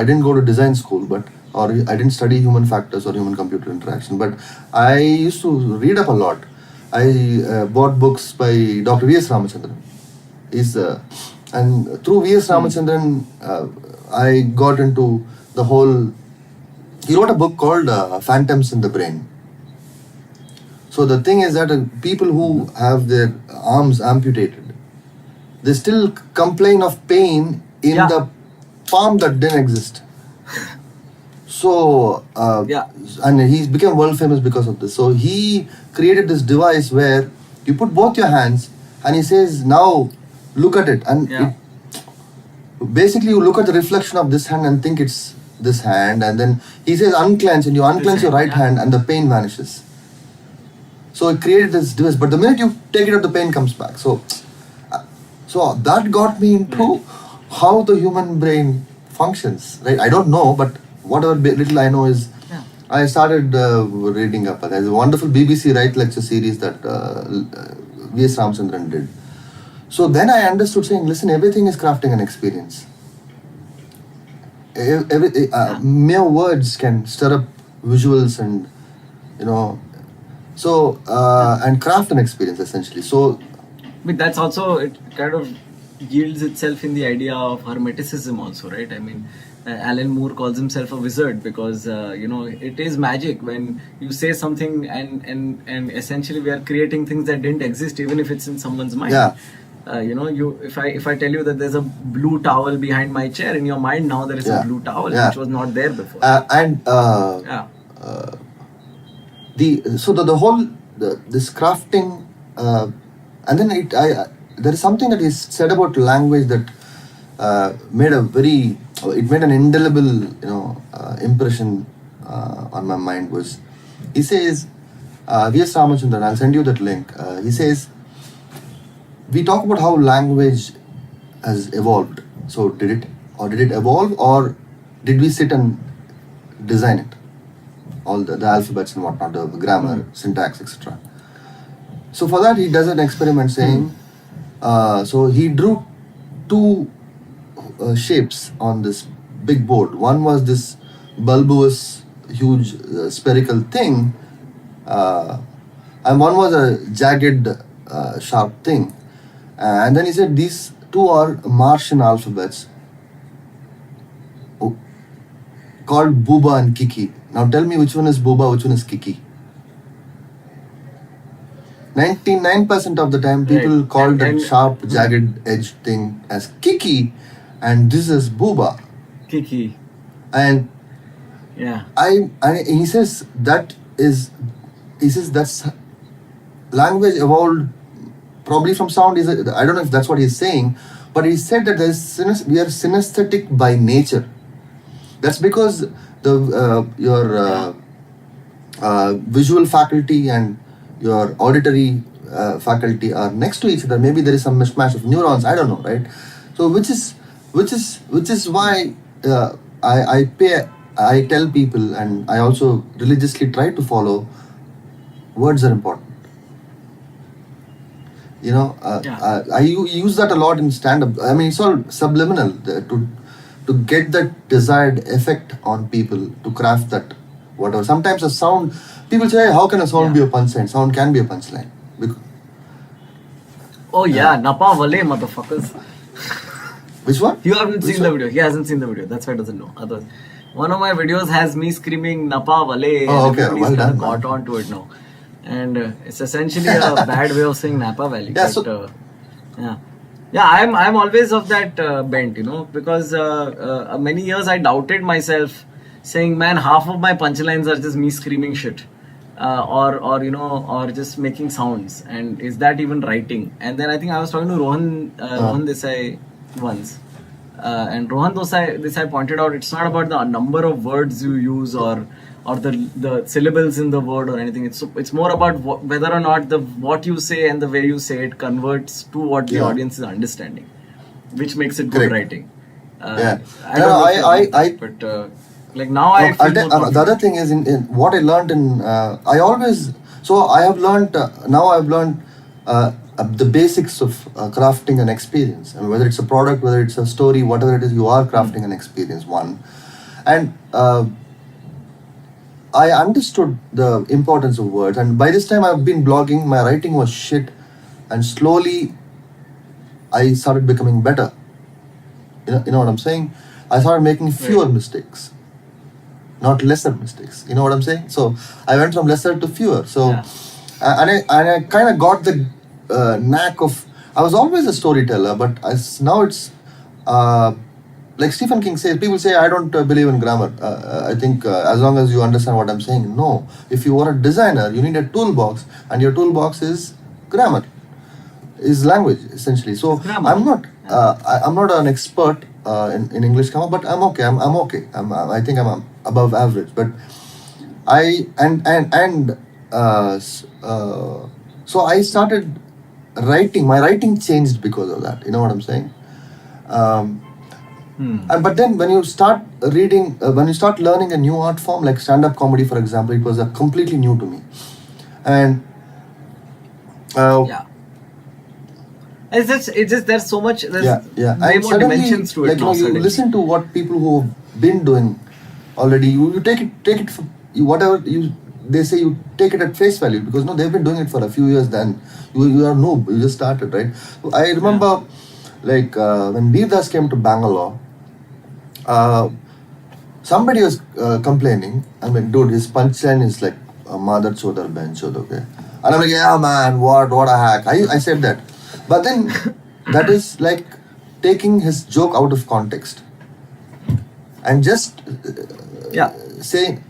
B: didn't go to design school, or I didn't study human factors or human computer interaction, but I used to read up a lot. I bought books by Dr. V.S. Ramachandran. And through V.S. Ramachandran, I got into the whole. He wrote a book called Phantoms in the Brain. So the thing is that people who have their arms amputated, they still complain of pain in the palm that didn't exist. So, and he became world famous because of this. So he created this device where you put both your hands, and he says, now look at it. And basically you look at the reflection of this hand and think it's this hand. And then he says unclench, and you unclench your right hand and the pain vanishes. So he created this device. But the minute you take it out, the pain comes back. So that got me into how the human brain functions, right? I don't know, but whatever little I know is, I started reading up. There's a wonderful BBC Right Lecture series that V.S. Ramachandran did. So then I understood saying, listen, everything is crafting an experience. Mere words can stir up visuals and, and craft an experience essentially. So,
A: but that's also, it kind of yields itself in the idea of hermeticism also, right? I mean, Alan Moore calls himself a wizard because it is magic when you say something and essentially we are creating things that didn't exist, even if it's in someone's mind. If I tell you that there's a blue towel behind my chair, in your mind now there is a blue towel which was not there before.
B: This crafting, and then there is something that is said about language that made an indelible impression on my mind. Was, he says, V.S. Ramachandran, I'll send you that link. He says, we talk about how language has evolved. So did it evolve, or did we sit and design it? All the alphabets and whatnot, the grammar, syntax, etc. So for that he does an experiment saying, so he drew two shapes on this big board. One was this bulbous, huge spherical thing, and one was a jagged, sharp thing. And then he said these two are Martian alphabets called Booba and Kiki. Now tell me which one is Booba, which one is Kiki. 99% of the time people call that sharp, jagged edge thing as Kiki, and this is Booba.
A: Kiki.
B: And he says that's language evolved probably from sound. I don't know if that's what he's saying, but he said that we are synesthetic by nature. That's because your visual faculty and your auditory faculty are next to each other. Maybe there is some mishmash of neurons. I don't know, right? So which is why I tell people, and I also religiously try to follow, words are important. I use that a lot in stand-up. I mean, it's all subliminal to get that desired effect on people, to craft that whatever. Sometimes a sound, people say, how can a sound be a punchline? Sound can be a punchline.
A: Napa Vale, motherfuckers.
B: Which one?
A: You haven't
B: Which
A: seen the
B: one?
A: video. He hasn't seen the video. That's why he doesn't know. Otherwise, one of my videos has me screaming "Napa Vale."
B: Oh,
A: and
B: okay.
A: everybody's
B: Well
A: kind of
B: done,
A: got
B: man.
A: onto it now, and it's essentially a bad way of saying Napa Valley.
B: Yeah,
A: But
B: so-
A: yeah, I'm always of that bent, because many years I doubted myself, saying, man, half of my punchlines are just me screaming shit. Or just making sounds, and is that even writing? And then I think I was talking to Rohan Desai once, and Rohan Desai pointed out it's not about the number of words you use or the syllables in the word or anything. It's more about whether or not what you say and the way you say it converts to what the audience is understanding, which makes it good
B: Correct.
A: writing.
B: Yeah.
A: I don't know if you agree with
B: I-
A: that, but like now I feel more
B: the
A: confident.
B: other thing is in what I learned I have learned now I've learned the basics of crafting an experience. I mean, whether it's a product, whether it's a story, whatever it is, you are crafting an experience. One, and I understood the importance of words. And by this time, I've been blogging. My writing was shit, and slowly, I started becoming better. You know what I'm saying? I started making fewer mistakes, not lesser mistakes. You know what I'm saying? So I went from lesser to fewer. So
A: Yeah.
B: and I kind of got the knack of. I was always a storyteller, but now it's like Stephen King says. People say I don't believe in grammar. I think as long as you understand what I'm saying. No, if you are a designer, you need a toolbox, and your toolbox is grammar, is language essentially. So
A: Grammar.
B: I'm not. I'm not an expert in English grammar, but I'm okay. I'm okay. I think I'm above average. But so I started writing. My writing changed because of that. You know what I'm saying? But then when you start reading, when you start learning a new art form like stand-up comedy, for example, it was completely new to me, and
A: Yeah. It's just there's so much. There's
B: yeah.
A: way
B: And
A: more
B: suddenly,
A: dimensions to it
B: like
A: now.
B: you
A: Suddenly.
B: listen to what people who have been doing already. You take it for whatever they say. You take it at face value because no, they've been doing it for a few years. Then you are noob. You just started, right? So I remember, like when Veer Das came to Bangalore, somebody was complaining. I mean, dude, his punchline is like mother chodar ben chod, okay? And I'm like, yeah, man, what a hack. I said that. But then that is like taking his joke out of context and just saying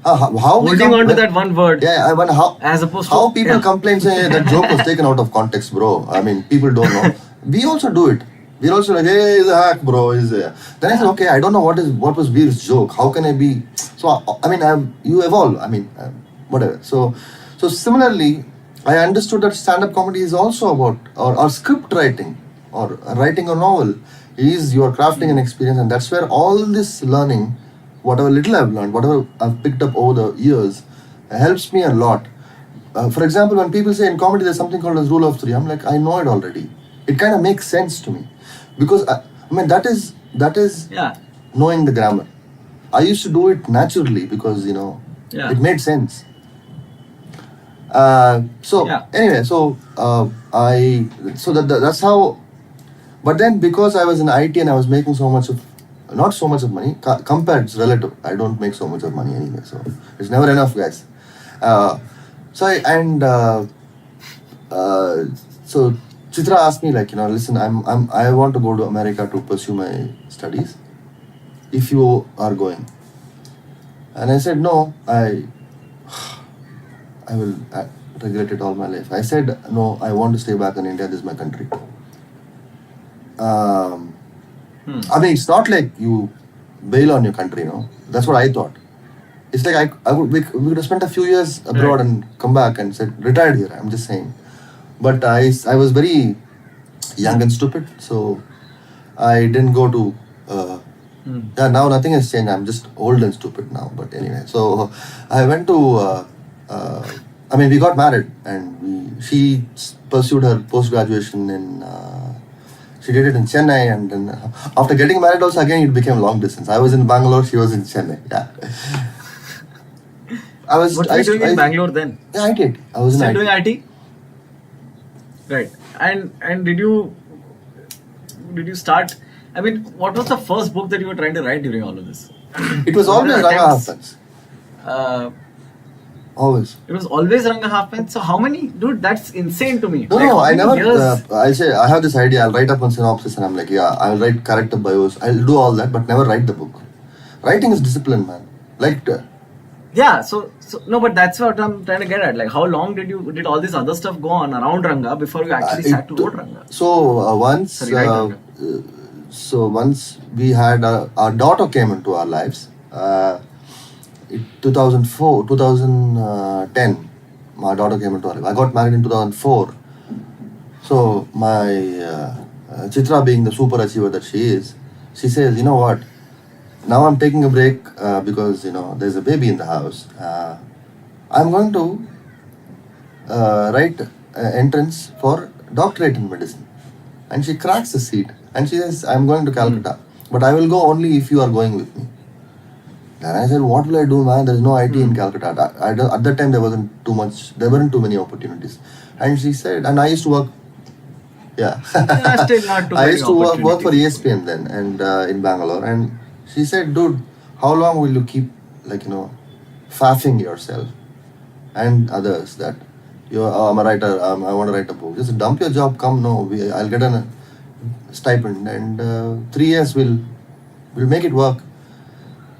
B: how we
A: Holding on to that one word.
B: Yeah, I wonder
A: As opposed to
B: how people complain saying, hey, that joke was taken out of context, bro. I mean, people don't know. We also do it. We're also like, hey, it's a hack, bro. Then I said, okay, I don't know what was Veer's joke. How can I be? So I mean, you evolve. I mean, whatever. So similarly, I understood that stand-up comedy is also about or script writing or writing a novel is you are crafting an experience, and that's where all this learning, whatever little I've learned, whatever I've picked up over the years, helps me a lot. For example, when people say in comedy there's something called as rule of three, I'm like, I know it already. It kind of makes sense to me because I mean that is knowing the grammar. I used to do it naturally because it made sense. Anyway, that's how. But then because I was in IT and I was making not so much of money, compared, it's relative. I don't make so much of money anyway, so it's never enough, guys. So Chitra asked me, like, listen, I want to go to America to pursue my studies. If you are going, and I said no, I will regret it all my life. I said no, I want to stay back in India. This is my country. I mean, it's not like you bail on your country, That's what I thought. It's like we could have spent a few years abroad and come back and said retired here. I'm just saying, but I was very young and stupid, so I didn't go to. Now nothing has changed. I'm just old and stupid now. But anyway, so I went to. I mean, we got married, and she pursued her post-graduation in. She did it in Chennai, and then after getting married, also again it became long distance. I was in Bangalore, she was in Chennai. Yeah.
A: What were you doing in Bangalore then?
B: Yeah, I did. I was
A: still
B: in
A: doing IT. Right, and did you? did you start? I mean, what was the first book that you were trying to write during all of this?
B: It was always Ranga Halfpence. Always.
A: It was always Ranga Halfpence. So how many? Dude, that's insane to me.
B: No, I never.
A: Years?
B: I say I have this idea. I'll write up one synopsis, and I'm like, yeah, I'll write character bios. I'll do all that, but never write the book. Writing is discipline, man. Like.
A: Yeah. So no, but that's what I'm trying to get at. Like, how long did all this other stuff go on around Ranga before you actually sat to write Ranga?
B: So once.
A: Sorry, Ranga.
B: So once we had our daughter came into our lives. 2010, my daughter came into our life. I got married in 2004. So my Chitra, being the super achiever that she is, she says, you know what? Now I'm taking a break because there's a baby in the house. I'm going to write entrance for doctorate in medicine. And she cracks the seat and she says, I'm going to Calcutta, but I will go only if you are going with me. And I said, what will I do, man? There's no IT in Calcutta. At that time, there weren't too many opportunities. And she said, and I used to work,
A: still not too
B: I
A: many
B: used to work for ESPN then, and in Bangalore. And she said, dude, how long will you keep, faffing yourself and others that, I'm a writer, I want to write a book. Just dump your job, come, I'll get a stipend, and 3 years we'll make it work.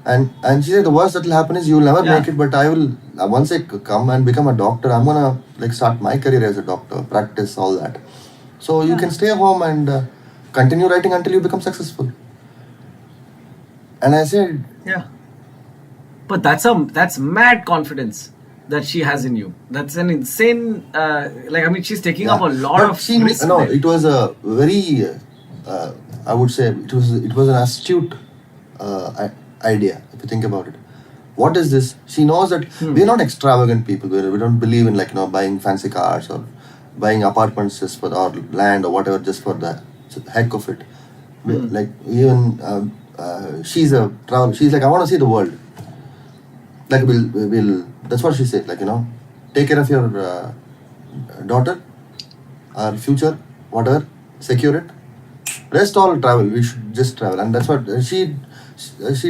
B: And she said the worst that will happen is you will never make it, but I will, once I come and become a doctor, I'm gonna start my career as a doctor, practice all that. So you can stay home and continue writing until you become successful. And I said,
A: yeah, but that's mad confidence that she has in you. That's an insane, she's taking up a lot of risk.
B: No, it was a very, I would say, it was an astute idea, if you think about it. What is this? She knows that we're not extravagant people. We don't believe in buying fancy cars or buying apartments just for or land or whatever just for the heck of it. She's a traveler. She's like, I want to see the world. We'll that's what she said. Take care of your daughter, our future, whatever, secure it. Rest all travel. We should just travel, and that's what she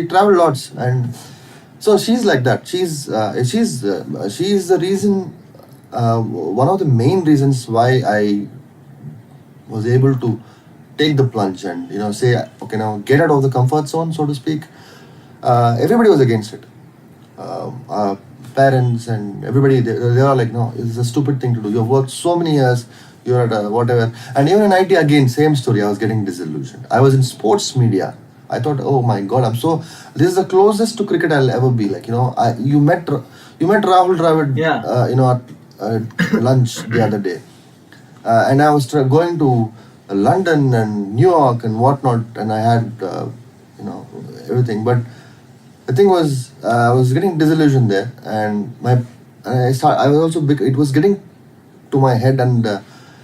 B: traveled lots, and so she's like that. She's the reason, one of the main reasons why I was able to take the plunge and say, okay, now get out of the comfort zone, so to speak. Everybody was against it. Our parents and everybody, they are like, no, it's a stupid thing to do. You've worked so many years. You're at whatever, and even in IT again, same story. I was getting disillusioned. I was in sports media. I thought, oh my God, this is the closest to cricket I'll ever be. You met Rahul Dravid, at lunch the other day. And I was going to London and New York and whatnot, and I had, everything. But the thing was, I was getting disillusioned there, and it was getting to my head, and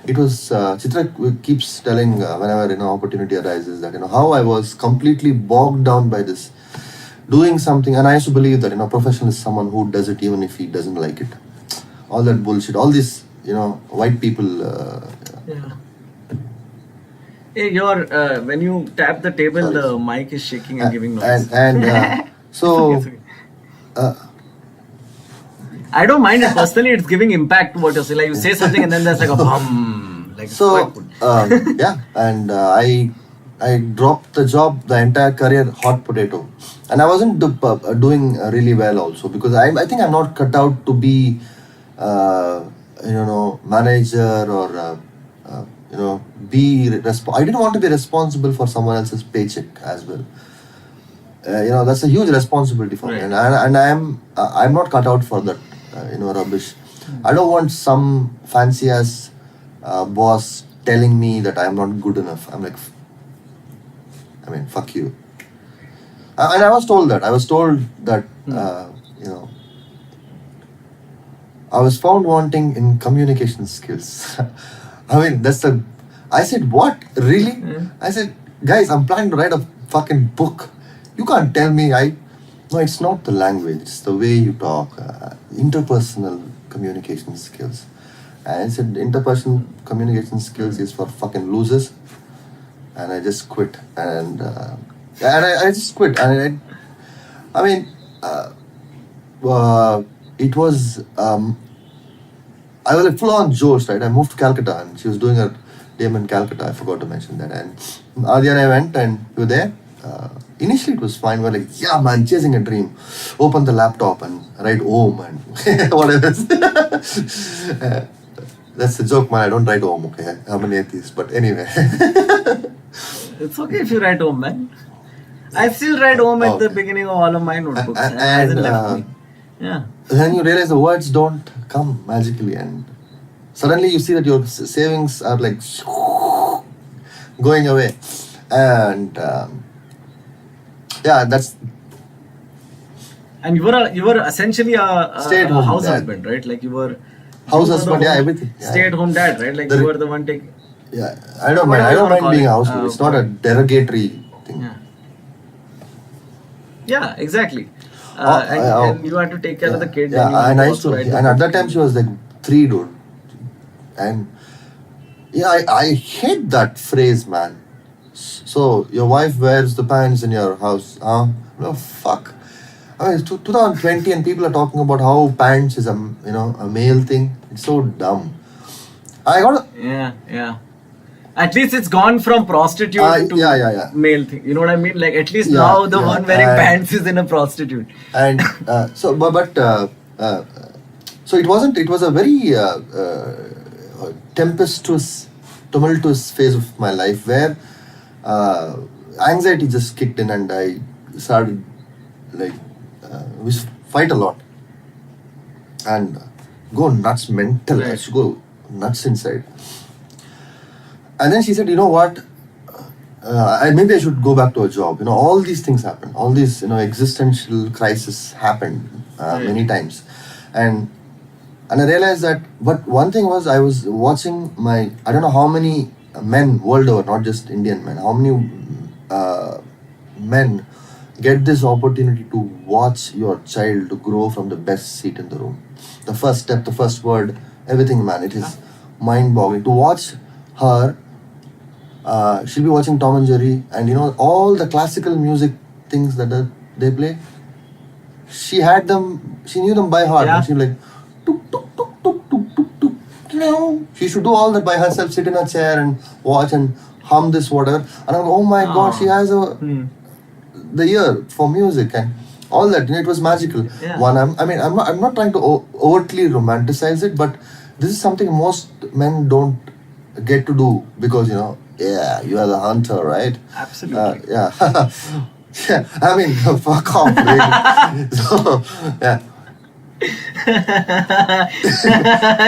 B: it was Chitra keeps telling whenever opportunity arises that how I was completely bogged down by this doing something, and I used to believe that professional is someone who does it even if he doesn't like it. All that bullshit, all these white people.
A: Hey, when you tap the table, the mic is shaking and giving noise.
B: So.
A: It's okay. I don't mind it personally. It's giving impact to what you're saying. You say something and then there's a bum.
B: And I dropped the job, the entire career, hot potato, and I wasn't doing really well also because I think I'm not cut out to be manager or be I didn't want to be responsible for someone else's paycheck as well. That's a huge responsibility for me, and I'm not cut out for that. Rubbish. I don't want some fancy ass boss telling me that I'm not good enough. I'm like, fuck you. And I was told that. I was found wanting in communication skills. I said, what? Really? I said, guys, I'm planning to write a fucking book. You can't tell me No, it's not the language, it's the way you talk, interpersonal communication skills. And I said interpersonal communication skills is for fucking losers. and I just quit. And I just quit. And I mean, it was, I was like full on Josh, right? I moved to Calcutta and she was doing her DM in Calcutta. I forgot to mention that. And Adi and I went and we were there. Initially it was fine. We were like, yeah man, chasing a dream. Open the laptop and write Om and whatever. That's the joke, man. I don't write Om, okay? I'm an atheist. But anyway.
A: It's okay if you write Om, man. I still write Om at the beginning of all of my notebooks. It hasn't left me. Yeah.
B: Then you realize the words don't come magically, and suddenly you see that your savings are like going away. And yeah, that's.
A: And you were essentially a
B: Stay-at-home
A: house
B: dad.
A: husband, right? Like you were
B: House
A: you were the
B: husband, yeah,
A: home-
B: everything. Yeah.
A: Stay-at-home dad, right? Like you were the one taking.
B: Yeah, I don't mind.
A: Whatever
B: I
A: you
B: don't
A: wanna
B: mind being a
A: call it.
B: household. It's not a derogatory thing.
A: Yeah. Yeah, exactly.
B: Oh,
A: And you had to take care of the kid.
B: Yeah, and I used
A: also
B: to.
A: write the
B: And at
A: book.
B: that time she was like 3, dude. And yeah, I hate that phrase, man. So your wife wears the pants in your house, huh? No, fuck. I mean, it's 2020 and people are talking about how pants is a male thing. It's so dumb. I got
A: Yeah. At least it's gone from prostitute to
B: yeah.
A: male thing. You know what I mean? Like at least
B: Yeah,
A: now the
B: yeah,
A: one wearing
B: and-
A: pants is in a prostitute.
B: And so it wasn't. It was a very tumultuous phase of my life where anxiety just kicked in, and I started like we fight a lot and go nuts, mental. I used to go nuts inside. And then she said, you know what? Maybe I should go back to a job. All these things happen. All these, existential crises happened many times. And I realized that, but one thing was I was watching I don't know how many men world over, not just Indian men, how many men get this opportunity to watch your child to grow from the best seat in the room. The first step, the first word, everything, man. It is mind-boggling. To watch her, she'll be watching Tom and Jerry, and all the classical music things that they play. She knew them by heart.
A: Yeah.
B: And she'd be like, tuk, tuk, tuk, tuk, tuk, tuk, tuk. She used to do all that by herself, sit in a chair and watch and hum this whatever. And I'm like, oh my God, she has the ear for music and all that. It was magical.
A: Yeah.
B: I'm not trying to overtly romanticize it, but this is something most men don't get to do because you are the hunter, right?
A: Absolutely.
B: Yeah. Yeah, I mean, fuck off, really. So, yeah.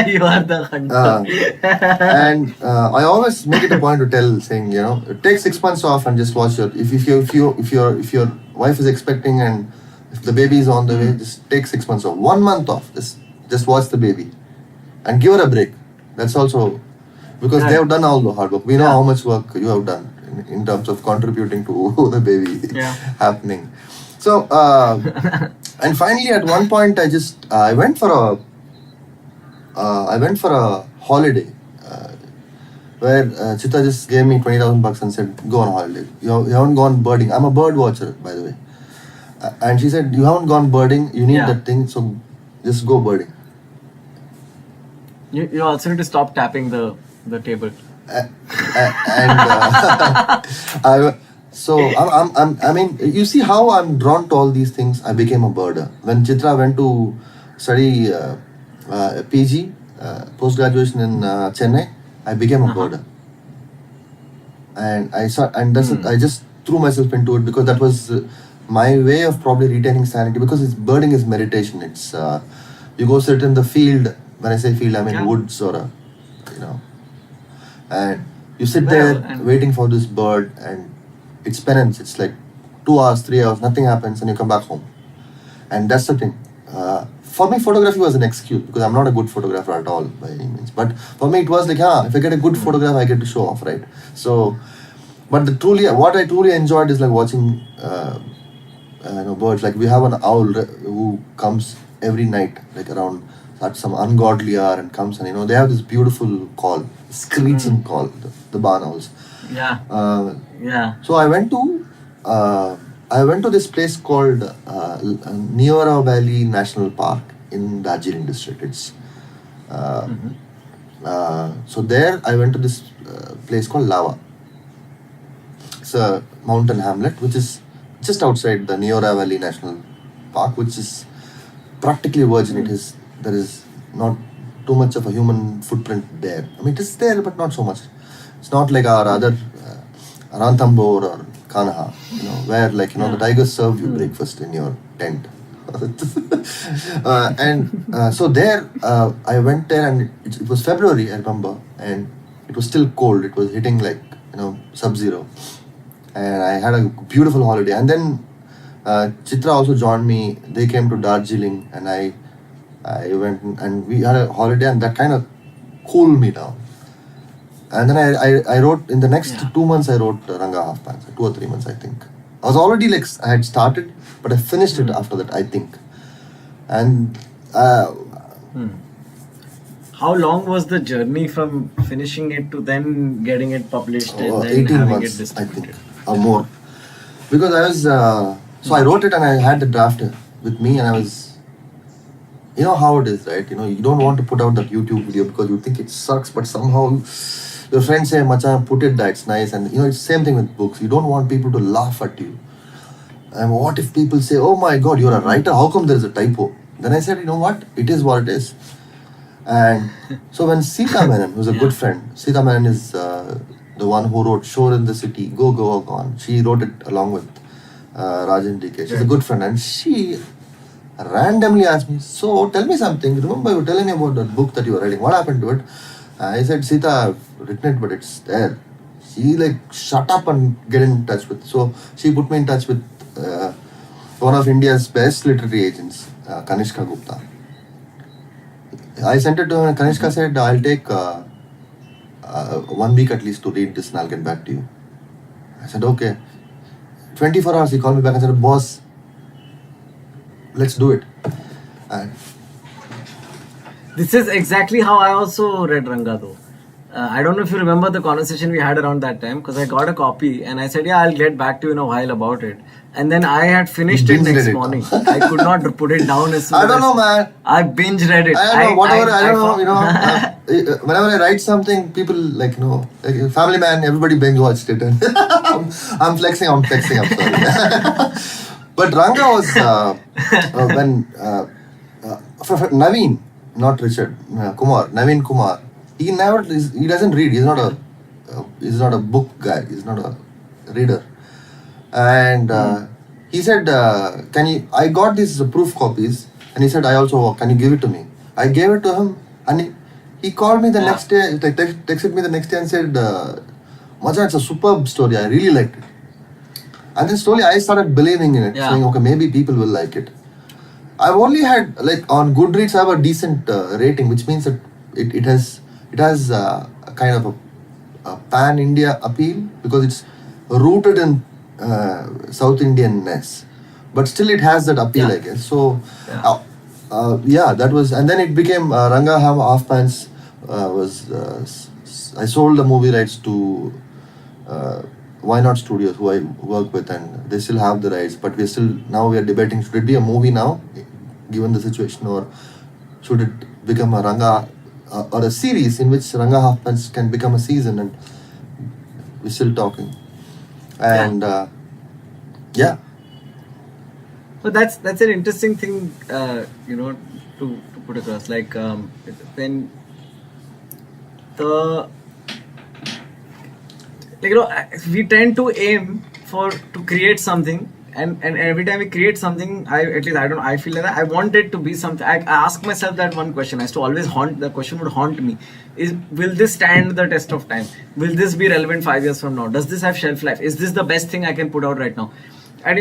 A: You are the hunter.
B: And I always make it a point to tell, saying, take 6 months off and just watch if your wife is expecting and if the baby is on the way, just take 6 months off. 1 month off. Just watch the baby and give her a break. That's also because they have done all the hard work. We know how much work you have done in terms of contributing to the baby happening. So, and finally, at one point, I went for a holiday where Chittor just gave me $20,000 and said, "Go on holiday. You haven't gone birding." I'm a bird watcher, by the way. And she said, "You haven't gone birding. You need that thing, so just go birding."
A: You also need to stop tapping the table.
B: I mean, you see how I'm drawn to all these things. I became a birder. When Chitra went to study PG, post-graduation in Chennai, I became a birder. And I just threw myself into it because that was my way of probably retaining sanity, because birding is meditation. It's you go sit in the field. When I say field, I mean woods or and you sit there waiting for this bird, and it's penance. It's like 2 hours, 3 hours, nothing happens, and you come back home. And that's the thing. For me, photography was an excuse because I'm not a good photographer at all by any means. But for me, it was like, if I get a good photograph, I get to show off, right? So, but what I truly enjoyed is like watching birds. Like we have an owl who comes every night, like around at some ungodly hour, and comes and they have this beautiful call, screeching call, the barn owls.
A: Yeah.
B: So I went to this place called Neora Valley National Park in Darjeeling district. It's so there I went to this place called Lava. It's a mountain hamlet which is just outside the Neora Valley National Park, which is practically virgin. There is not too much of a human footprint there. I mean, it is there, but not so much. It's not like our other Ranthambore or Kanaha, where the tigers serve you breakfast in your tent. So there, I went there, and it was February, I remember, and it was still cold. It was hitting sub-zero, and I had a beautiful holiday. And then Chitra also joined me. They came to Darjeeling, and I went and we had a holiday, and that kind of cooled me down. And then I wrote, in the next 2 months, I wrote Ranga Half Pants, 2 or 3 months, I think. I was already I had started, but I finished it after that, I think. And
A: how long was the journey from finishing it to then getting it published and then
B: 18
A: having
B: months,
A: it distributed?
B: I think, or more. Because I was, so I wrote it and I had the draft with me, and I was, you know how it is, right? You don't want to put out that YouTube video because you think it sucks, but somehow your friends say, Macha, put it there, it's nice. And it's the same thing with books. You don't want people to laugh at you. And what if people say, oh my God, you're a writer, how come there is a typo? Then I said, you know what, it is what it is. And so when Sita Menon, who's a good friend, Sita Menon is the one who wrote Shore in the City, Go, Go, Gone. She wrote it along with Rajan DK. She's a good friend, and she randomly asked me, so tell me something. Remember you were telling me about that book that you were writing. What happened to it? I said, Sita, I've written it, but it's there. She shut up and get in touch with. So she put me in touch with one of India's best literary agents, Kanishka Gupta. I sent it to her, and Kanishka said, I'll take 1 week at least to read this and I'll get back to you. I said, okay. 24 hours, he called me back and said, boss, let's do it. And
A: this is exactly how I also read Ranga though. I don't know if you remember the conversation we had around that time, because I got a copy and I said, yeah, I'll get back to you in a while about it. And then I had finished it next morning. I could not put it down as soon
B: I don't know, man.
A: I binge read it.
B: I don't know, whatever, I don't know, whenever I write something, people Family Man, everybody binge watched it. And I'm flexing, I'm sorry. But Ranga was, when Naveen, not Richard, Naveen Kumar, he doesn't read, he's not a book guy, he's not a reader. And he said, I got these proof copies, and he said, can you give it to me? I gave it to him, and he called me the next day, texted me the next day and said, Macha, it's a superb story, I really liked it. And then slowly I started believing in it, saying, okay, maybe people will like it. I've only had, on Goodreads, I have a decent rating, which means that it has a kind of a pan-India appeal, because it's rooted in South Indianness, but still it has that appeal, I guess. So, that was, and then it became Ranga Half Pants. I sold the movie rights to Why Not Studios, who I work with, and they still have the rights. But we are debating, should it be a movie now, given the situation, or should it become a Ranga or a series in which Ranga Half Pants can become a season, and we're still talking. And
A: But that's an interesting thing, to put across. When we tend to aim to create something, and every time we create something, I feel like I want it to be something. I ask myself that one question. I used to always the question would haunt me: will this stand the test of time? Will this be relevant 5 years from now? Does this have shelf life? Is this the best thing I can put out right now? And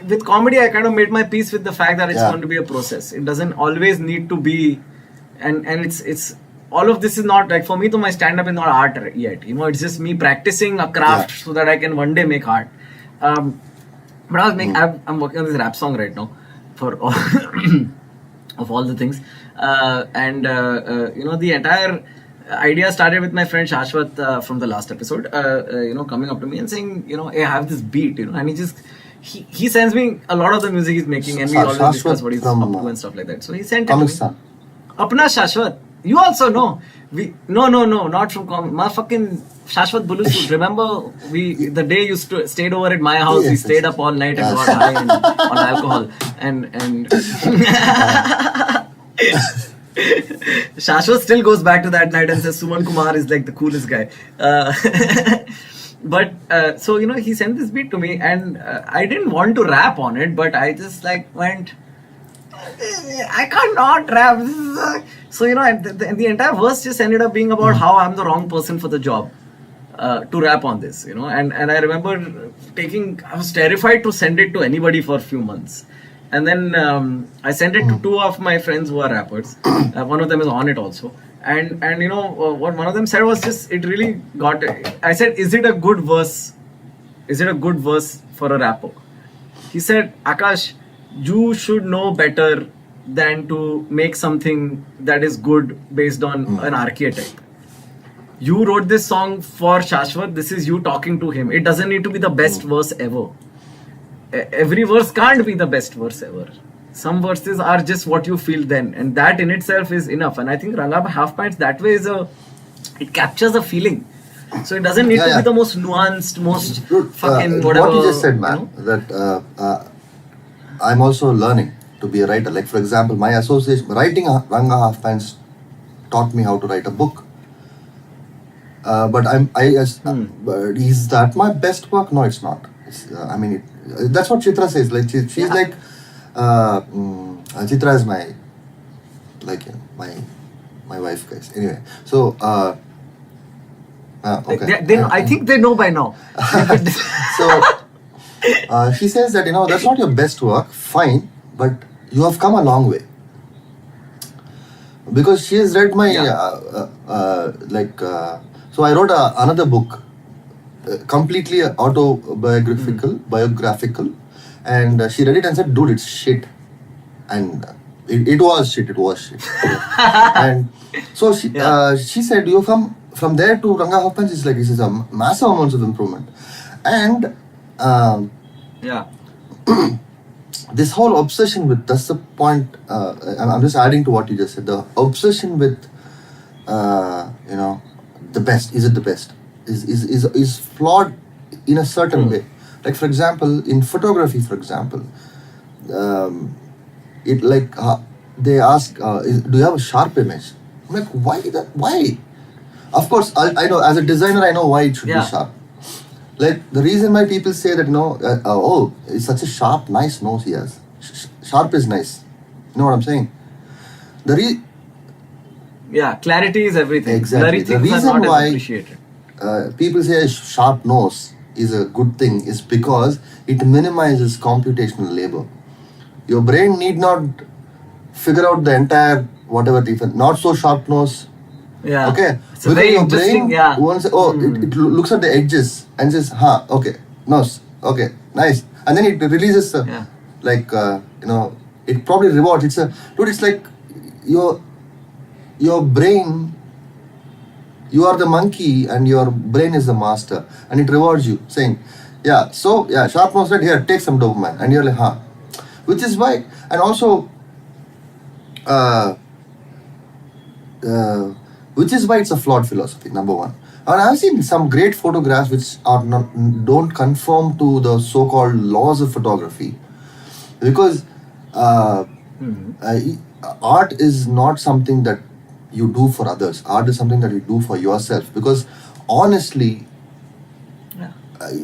A: with comedy, I kind of made my peace with the fact that it's going to be a process. It doesn't always need to be, and it's all of this is not for me. My stand-up is not art yet. It's just me practicing a craft so that I can one day make art. But I'm working on this rap song right now for all of all the things, the entire idea started with my friend Shashwat from the last episode. Coming up to me and saying, hey, I have this beat, and he sends me a lot of the music he's making, and we always discuss what he's up to and stuff like that. So he sent it to me. Apna Shashwat. You also know. No, not from fucking Shashwat Bulusu. Remember the day you stayed over at my house, we stayed up all night and got high on alcohol. And Shashwat still goes back to that night and says Suman Kumar is like the coolest guy. So he sent this beat to me, and I didn't want to rap on it, but I just went, I can't not rap. So the entire verse just ended up being about how I'm the wrong person for the job to rap on this, and I remember I was terrified to send it to anybody for a few months. And then I sent it to two of my friends who are rappers. One of them is on it also. And what one of them said was just, it really got it. I said, is it a good verse? Is it a good verse for a rapper? He said, Aakash, you should know better than to make something that is good based on an archetype. You wrote this song for Shashwat. This is you talking to him. It doesn't need to be the best verse ever. Every verse can't be the best verse ever. Some verses are just what you feel then, and that in itself is enough. And I think Ranga Half Pints that way it captures a feeling. So it doesn't need to be the most nuanced, most fucking whatever.
B: What you just said, man, that I'm also learning to be a writer. Like for example, my association writing Ranga Half Pints taught me how to write a book. But is that my best work? No, it's not. That's what Chitra says. Like she's like, Chitra is my wife, guys. Anyway, so okay.
A: I think they know by now.
B: So she says that that's not your best work. Fine, but you have come a long way. Because she has read my so I wrote another book. Completely biographical, and she read it and said, dude, it's shit. And it was shit. And so she said, you come from there to Ranga Half Pints, this is a massive amounts of improvement. And this whole obsession with, that's the point, I'm just adding to what you just said, the obsession with the best, is it the best, is flawed in a certain way. Like for example, in photography, they ask, do you have a sharp image? I'm like, why? Of course, I know, as a designer, I know why it should be sharp. Like the reason why people say that it's such a sharp, nice nose he has. Sharp is nice. You know what I'm saying?
A: Clarity is everything.
B: Exactly. The reason why people say a sharp nose is a good thing is because it minimizes computational labor. Your brain need not figure out the entire whatever different, not so sharp nose.
A: Yeah.
B: Okay.
A: It's because your brain
B: once it looks at the edges and says, okay, nose, okay, nice, and then it releases it probably rewards. It's like your brain. You are the monkey and your brain is the master, and it rewards you saying, sharp nose, right here, take some dopamine, and you're like, which is why, and also, which is why it's a flawed philosophy, number one. And I've seen some great photographs which don't conform to the so-called laws of photography, because art is not something that you do for others. Art is something that you do for yourself, because honestly,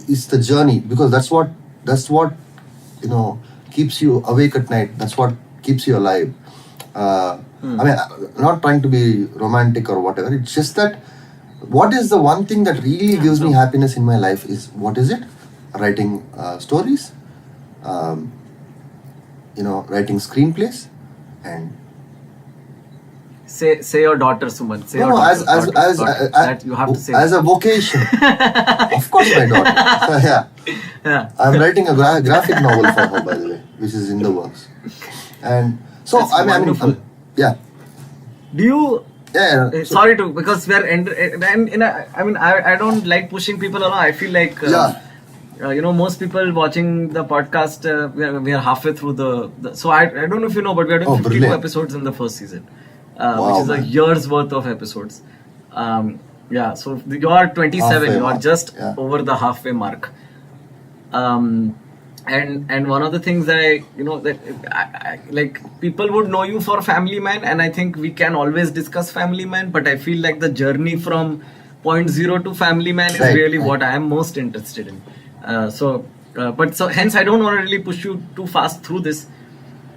B: it's the journey, because that's what keeps you awake at night. That's what keeps you alive. I'm not trying to be romantic or whatever. It's just that what is the one thing that really gives me happiness in my life is, what is it? Writing stories, writing screenplays, and
A: Say your daughter, Suman. Say your
B: daughter.
A: That you have to say.
B: As a vocation. Of course, my daughter. So, I'm writing a graphic novel for her, by the way, which is in the works. And so,
A: Do you
B: Yeah.
A: Sorry to, because we are I don't like pushing people along. I feel like most people watching the podcast, we are halfway through the so I don't know if you know, but we are doing 52
B: brilliant.
A: episodes in the first season,
B: Wow,
A: which is
B: man.
A: a year's worth of episodes. So you are 27,
B: Halfway
A: you are
B: mark.
A: just
B: Yeah.
A: over the halfway mark. And one of the things that I like, people would know you for Family Man, and I think we can always discuss Family Man, but I feel like the journey from point zero to Family Man is really what I am most interested in. So hence I don't want to really push you too fast through this.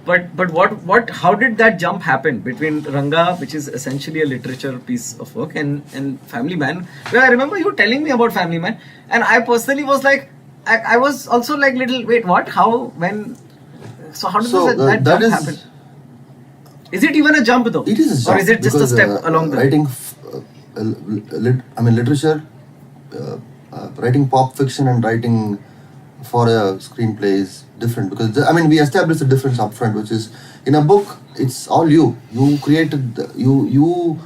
A: But how did that jump happen between Ranga, which is essentially a literature piece of work, and Family Man? Well, I remember you telling me about Family Man, and I personally was like, I was also like, wait, what? How? When? So how did that jump happen? Is it even a jump though?
B: It is a jump.
A: Or is it just a step along the
B: writing, literature, writing pop fiction and writing for a screenplay is different, because we established a difference upfront, which is, in a book it's all you created you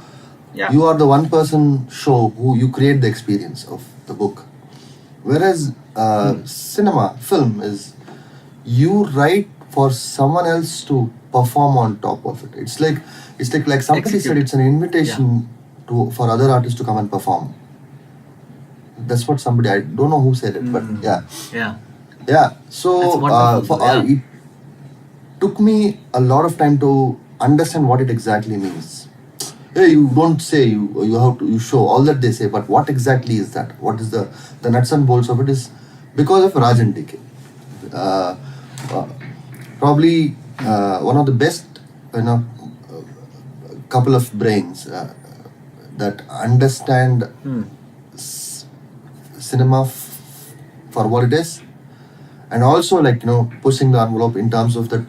B: are the one person show who you create the experience of the book, whereas film is you write for someone else to perform on top of it. It's like somebody said, it's an invitation for other artists to come and perform. That's what somebody, I don't know who said it, but so it took me a lot of time to understand what it exactly means. You don't say, you have to, you show all that they say, but what exactly is that? What is the nuts and bolts of it? Is because of Raj and DK. Probably one of the best, couple of brains that understand cinema for what it is, and also pushing the envelope in terms of that.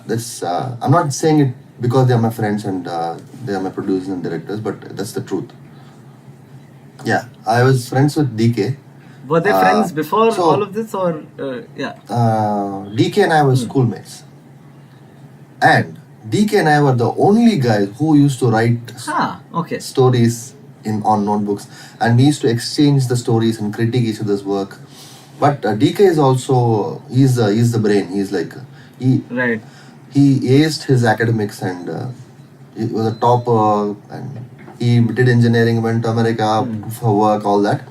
B: That's I'm not saying it because they are my friends and they are my producers and directors, but that's the truth. I was friends with DK.
A: Were they friends before all of this, or
B: DK and I were schoolmates, and DK and I were the only guys who used to write stories on notebooks, and we used to exchange the stories and critique each other's work. But DK is also, he's the brain. He's like he aced his academics, and he was a topper, and he did engineering, went to America for work, all that.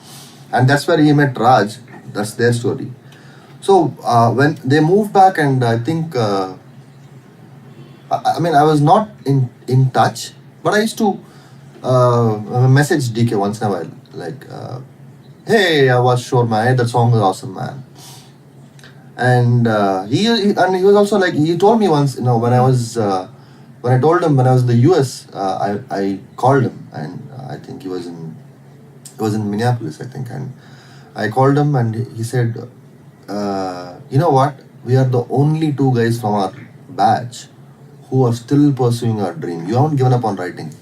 B: And that's where he met Raj. That's their story. So when they moved back, and I think, I was not in touch, but I used to message DK once in a while, like, hey, I was sure, man, that song was awesome, man. And he was also like, he told me once, when I told him when I was in the US, I called him, and I think he was in Minneapolis, I think, and I called him, and he said, you know what, we are the only two guys from our batch who are still pursuing our dream. You haven't given up on writing.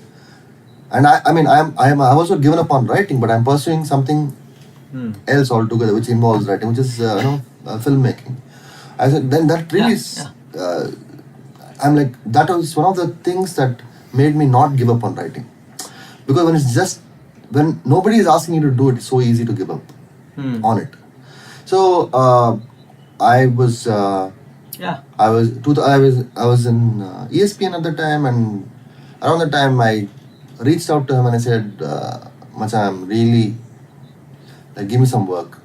B: And I've also given up on writing, but I'm pursuing something else altogether, which involves writing, which is filmmaking. I said, then that really I'm like, that was one of the things that made me not give up on writing, because when nobody is asking you to do it, it's so easy to give up on it. So I was in ESPN at the time, and around the time I reached out to him and I said, Macha, I'm really, like, give me some work.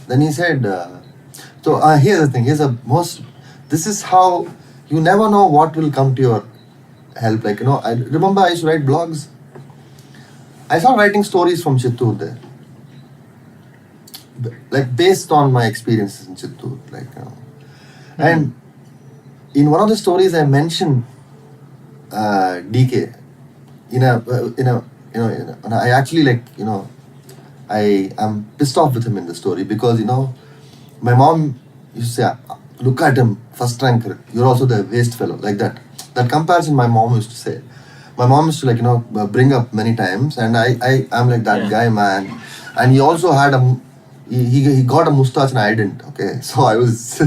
B: Then he said, here's the thing, this is how you never know what will come to your help. Like, I remember I used to write blogs. I started writing stories from Chittor there, like, based on my experiences in Chittor, like, and in one of the stories I mentioned DK I actually, like, I am pissed off with him in the story, because my mom used to say, look at him, first ranker, you're also the waste fellow, like that comparison my mom used to say. My mom used to, bring up many times, and I'm like that guy, man. And he also had he got a mustache and I didn't. Okay, so I was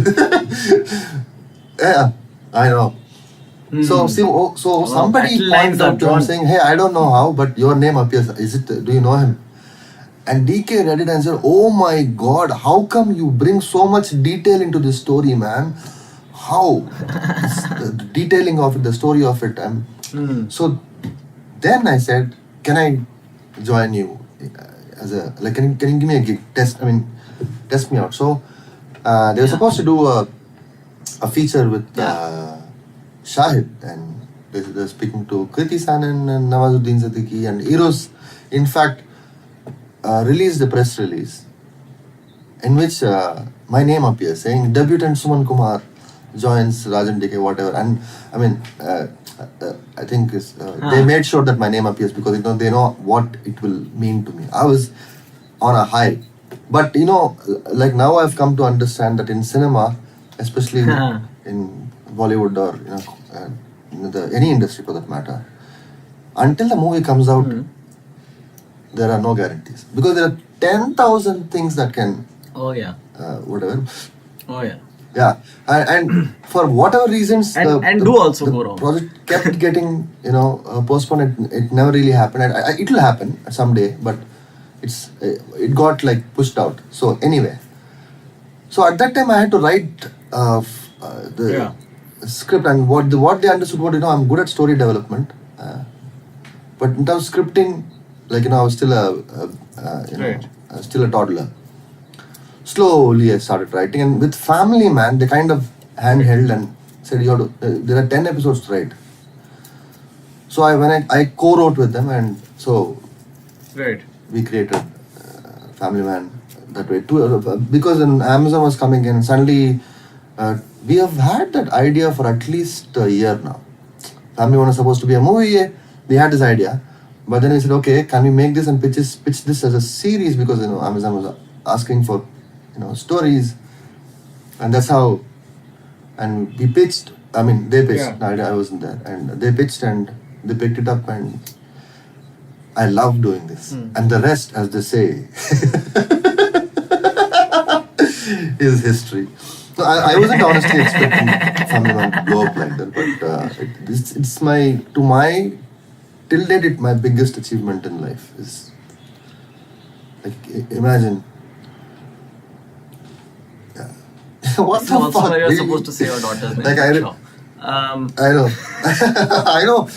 B: I know. So somebody
A: battle lines
B: pointed
A: are
B: out to him
A: drawn.
B: saying, "Hey, I don't know how, but your name appears. Is it? Do you know him?" And DK read it and said, "Oh my God, how come you bring so much detail into this story, man? How? The detailing of it, the story of it." So then I said, "Can I join you as a like? Can you give me a gig? Test me out." So they were supposed to do a feature with Shahid, and they're speaking to Kriti Sanon and Nawazuddin Siddiqui, and Eros, in fact, released a press release in which my name appears, saying debutant Suman Kumar joins Rajan DK, whatever. And I think they made sure that my name appears because they know what it will mean to me. I was on a high, but like now I've come to understand that in cinema, especially in Bollywood or any industry for that matter, until the movie comes out, there are no guarantees because there are 10,000 things that can whatever. Yeah, and for whatever reasons,
A: the
B: project kept getting postponed. It never really happened. And it will happen someday, but it got like pushed out. So anyway, so at that time I had to write the script, and what they understood, I'm good at story development, but in terms of scripting, like I was still still a toddler. Slowly I started writing, and with family, man, they kind of handheld and said, "You have to, there are 10 episodes to write." So I co-wrote with them, and so we created Family Man that way too, because when Amazon was coming in, suddenly we have had that idea for at least a year now. Family Man was supposed to be a movie. We had this idea, but then we said, "Okay, can we make this and pitch this as a series?" Because Amazon was asking for stories, and that's how. And we pitched. They pitched. I wasn't there, and they pitched, and they picked it up, and I love doing this. And the rest, as they say, is history. So I wasn't honestly expecting Family Man to blow up like that, but it's till date, my biggest achievement in life is, like, imagine. Yeah. What the
A: also
B: fuck?
A: you're supposed to say your daughter's name.
B: Like I know. I know.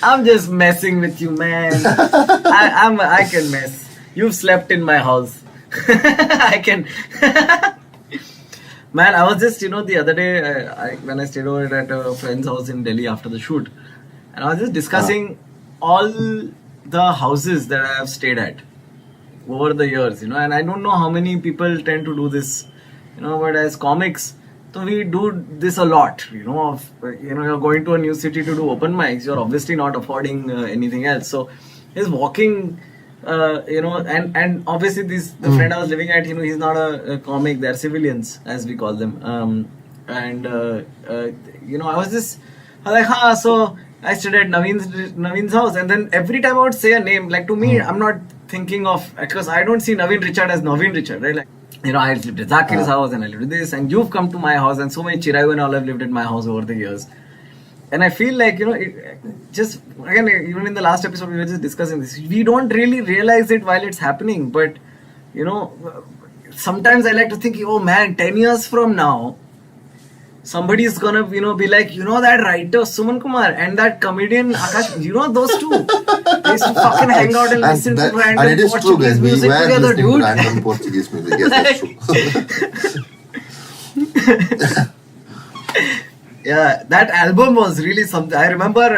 A: I'm just messing with you, man. I can mess. You've slept in my house. I can. Man, I was just, the other day, when I stayed over at a friend's house in Delhi after the shoot, and I was just discussing all the houses that I have stayed at over the years, and I don't know how many people tend to do this, but as comics, so we do this a lot, you're going to a new city to do open mics, you're obviously not affording anything else. So he's walking, and obviously the friend I was living at, he's not a comic, they're civilians, as we call them. I was like, so I stayed at Naveen's house, and then every time I would say a name, like to me, I'm not thinking of, because I don't see Naveen Richard as Naveen Richard, right? Like, I lived at Zakir's house, and I lived at this, and you've come to my house, and so many Chirayu and all have lived at my house over the years. And I feel like, just, again, even in the last episode, we were just discussing this. We don't really realize it while it's happening, but, sometimes I like to think, oh man, 10 years from now, somebody is gonna, be like, that writer Suman Kumar and that comedian Aakash, those two. They used to fucking hang out and listen to random Portuguese music together, dude.
B: Random Portuguese music, yes, that's true.
A: Yeah, that album was really something. I remember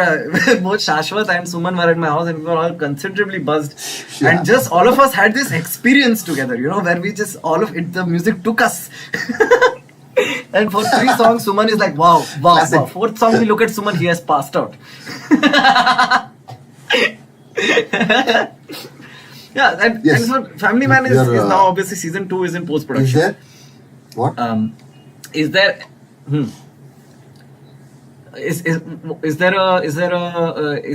A: both Shashwat and Suman were at my house, and we were all considerably buzzed. Yeah. And just all of us had this experience together, where we just, all of it, the music took us. And for 3 songs, Suman is like, wow. 4th song, we look at Suman, he has passed out. Yeah, and so Family Man is now, obviously, season 2 is in post-production.
B: Is there? What?
A: Is there... Is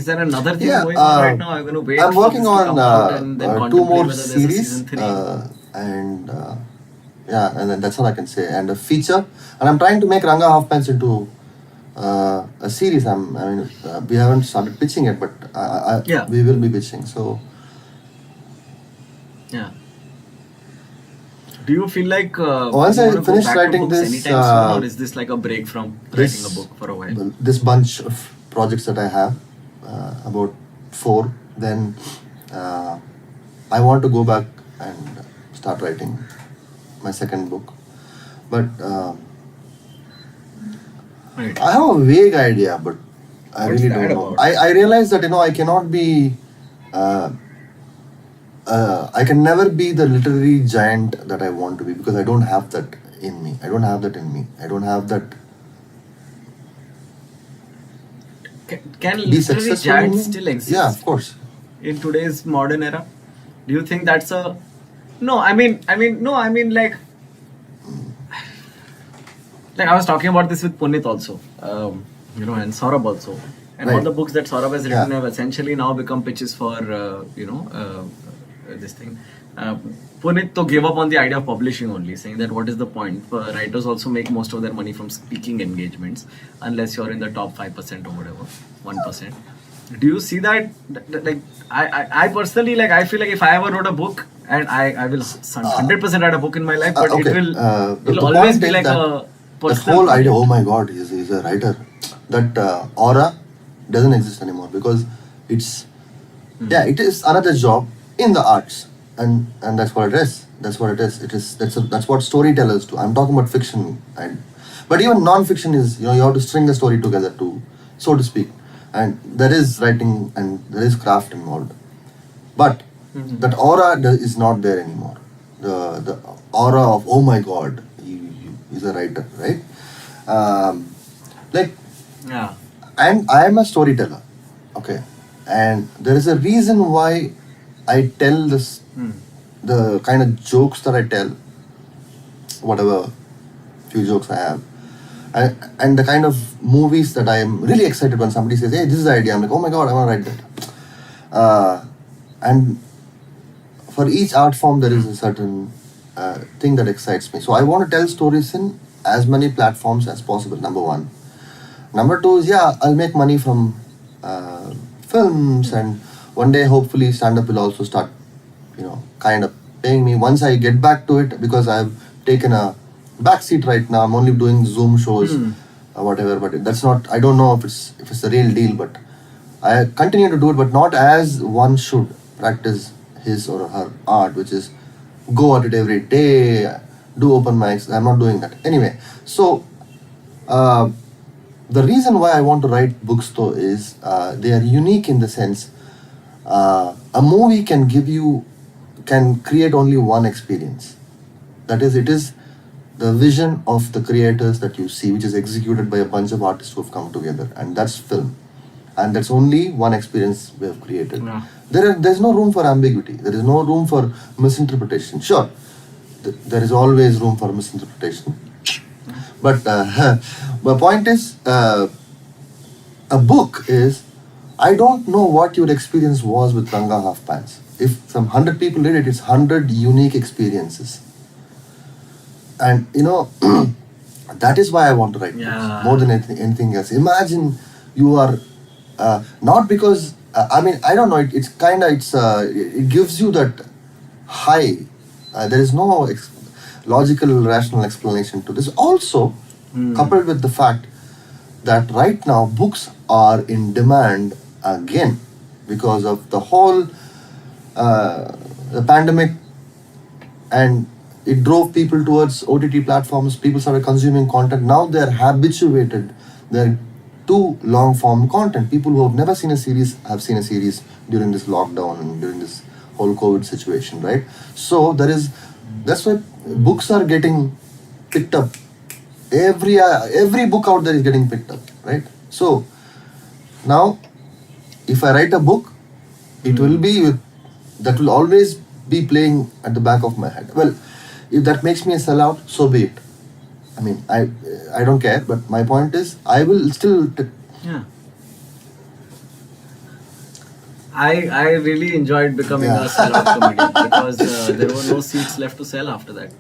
A: there another thing going on right now? I'm going to wait.
B: I'm working
A: on
B: 2 more series, and then that's all I can say. And a feature, and I'm trying to make Ranga Half Pants into a series. We haven't started pitching it, but we will be pitching. So
A: yeah. Do you feel like
B: once I finish writing this,
A: anytime soon, or is this like a break from writing a book for a while?
B: Well, this bunch of projects that I have, about 4, then I want to go back and start writing my second book. But
A: Right.
B: I have a vague idea, but I
A: What's
B: really
A: that
B: don't know.
A: about?
B: I realize that I cannot be. I can never be the literary giant that I want to be because I don't have that in me. I don't have that.
A: Can
B: Be
A: literary
B: successful.
A: giants still exist?
B: Yeah, of course.
A: In today's modern era, do you think that's a no? I mean, like I was talking about this with Punit also, and Saurabh also, and all
B: Right.
A: the books that Saurabh has written
B: Yeah.
A: have essentially now become pitches for this thing. Punit to gave up on the idea of publishing only, saying that what is the point? Writers also make most of their money from speaking engagements, unless you're in the top 5% or whatever, 1%. Do you see that? Like, I personally, like, I feel like if I ever wrote a book, and I will 100% write a book in my life, but
B: Okay.
A: it'll
B: The
A: always
B: point
A: be
B: is
A: like
B: that
A: a
B: the
A: personal
B: whole
A: project.
B: idea, oh my god, he's a writer, that aura doesn't exist anymore because it's it is another job in the arts, and that's what it is. That's what storytellers do. I'm talking about fiction, but even non-fiction is, you have to string the story together too, so to speak, and there is writing and there is craft involved, but that aura is not there anymore. The aura of, oh my god, he's a writer, right? Like,
A: Yeah.
B: and I am a storyteller, okay, and there is a reason why I tell this, the kind of jokes that I tell, whatever few jokes I have, and the kind of movies that I am really excited when somebody says, hey, this is the idea. I'm like, oh my god, I want to write that. And for each art form, there is a certain thing that excites me. So I want to tell stories in as many platforms as possible, number one. Number two is, I'll make money from films, and one day, hopefully, stand-up will also start, kind of paying me once I get back to it, because I've taken a backseat right now. I'm only doing Zoom shows or whatever, but that's not, I don't know if it's the real deal, but I continue to do it, but not as one should practice his or her art, which is go at it every day, do open mics. I'm not doing that. Anyway, so the reason why I want to write books though is they are unique in the sense a movie can create only one experience. That is, it is the vision of the creators that you see, which is executed by a bunch of artists who have come together, and that's film. And that's only one experience we have created.
A: Yeah.
B: There's no room for ambiguity. There is no room for misinterpretation. Sure, there is always room for misinterpretation. But the point is, a book is, I don't know what your experience was with Ranga Half Pants. If some 100 people read it, it's 100 unique experiences. And that is why I want to write books more than anything else. Imagine you are not because I don't know. It gives you that high. There is no logical, rational explanation to this. Also, coupled with the fact that right now books are in demand again because of the whole the pandemic, and it drove people towards OTT platforms. People started consuming content. Now they're habituated. They're to long form content. People who have never seen a series have seen a series during this lockdown and during this whole COVID situation, right? So that's why books are getting picked up. Every book out there is getting picked up, right? So now, if I write a book, it will be that will always be playing at the back of my head. Well, if that makes me a sellout, so be it. I mean, I don't care, but my point is, I will still.
A: Yeah. I really enjoyed becoming a sellout comedian because there were no seats left to sell after that,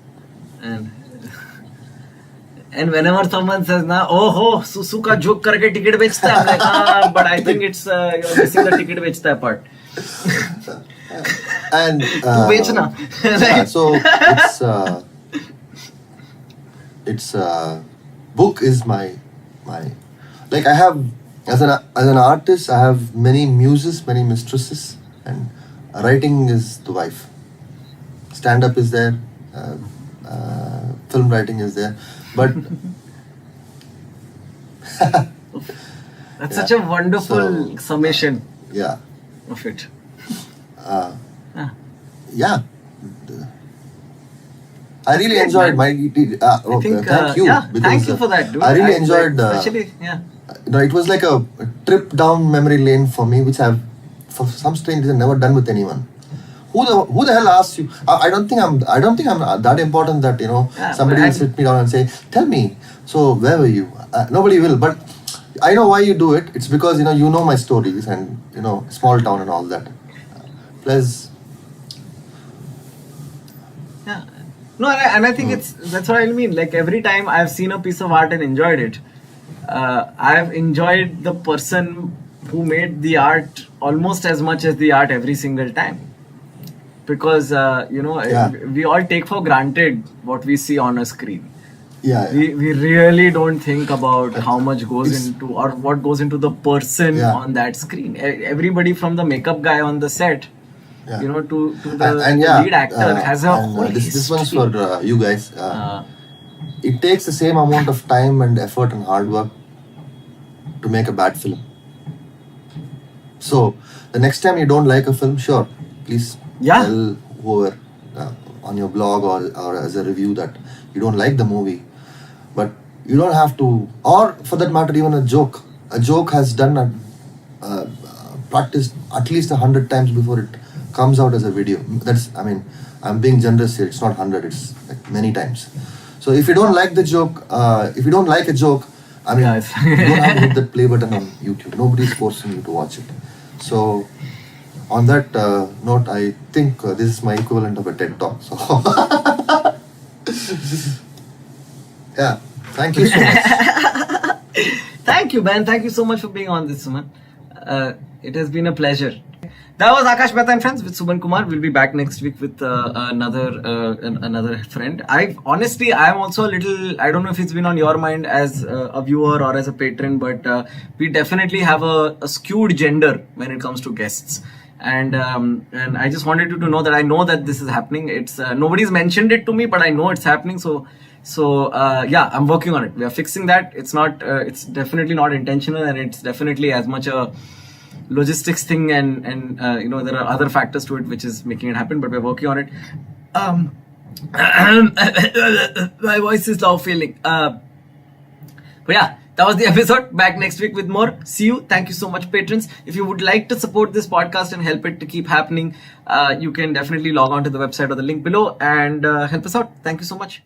A: and And whenever someone says, "Na, oh ho, Susu ka joke karke ticket बेचता है," I'm like, but I think it's you're missing the ticket बेचता है part.
B: And
A: तू बेचना.
B: yeah, so it's book is my like I have as an artist I have many muses, many mistresses, and writing is the wife. Stand up is there, film writing is there, but
A: That's such a wonderful summation
B: yeah.
A: of it.
B: Yeah, I really
A: great,
B: enjoyed
A: man. I think,
B: thank you.
A: yeah,
B: because,
A: thank you for that, dude.
B: I really enjoyed.
A: Especially, yeah.
B: It was like a trip down memory lane for me, which I've, for some strange reason, never done with anyone. Who the hell asked you? I don't think I'm that important that
A: Yeah,
B: somebody
A: but
B: will sit me down and say, "Tell me, so where were you?" Nobody will, but I know why you do it. It's because you know my stories and small town and all that. Plus.
A: Yeah. No, and I think that's what I mean. Like every time I've seen a piece of art and enjoyed it, I've enjoyed the person who made the art almost as much as the art every single time. Because we all take for granted what we see on a screen.
B: Yeah.
A: We really don't think about how much goes into or what goes into the person on that screen. Everybody from the makeup guy on the set.
B: Yeah.
A: To the lead actor has a whole
B: this one's for you guys. It takes the same amount of time and effort and hard work to make a bad film. So the next time you don't like a film, sure, please tell whoever on your blog or as a review that you don't like the movie. But you don't have to, or for that matter, even a joke. A joke has done practiced at least 100 times before it comes out as a video. I'm being generous here. It's not 100. It's like many times. So if you don't like the joke, if you don't like a joke, you don't have to hit that play button on YouTube. Nobody's forcing you to watch it. So on that note, I think this is my equivalent of a TED Talk. So yeah, thank you so much.
A: Thank you, man. Thank you so much for being on this, Suman. It has been a pleasure. That was Aakash Mehta and Friends with Suman Kumar. We'll be back next week with another friend. I'm also a little, I don't know if it's been on your mind as a viewer or as a patron, but we definitely have a skewed gender when it comes to guests. And I just wanted you to know that I know that this is happening. It's nobody's mentioned it to me, but I know it's happening. So I'm working on it. We are fixing that. It's it's definitely not intentional, and it's definitely as much a logistics thing, and there are other factors to it which is making it happen, but we're working on it. My voice is now failing. But yeah, that was the episode. Back next week with more. See you. Thank you so much, patrons. If you would like to support this podcast and help it to keep happening, you can definitely log on to the website or the link below and help us out. Thank you so much.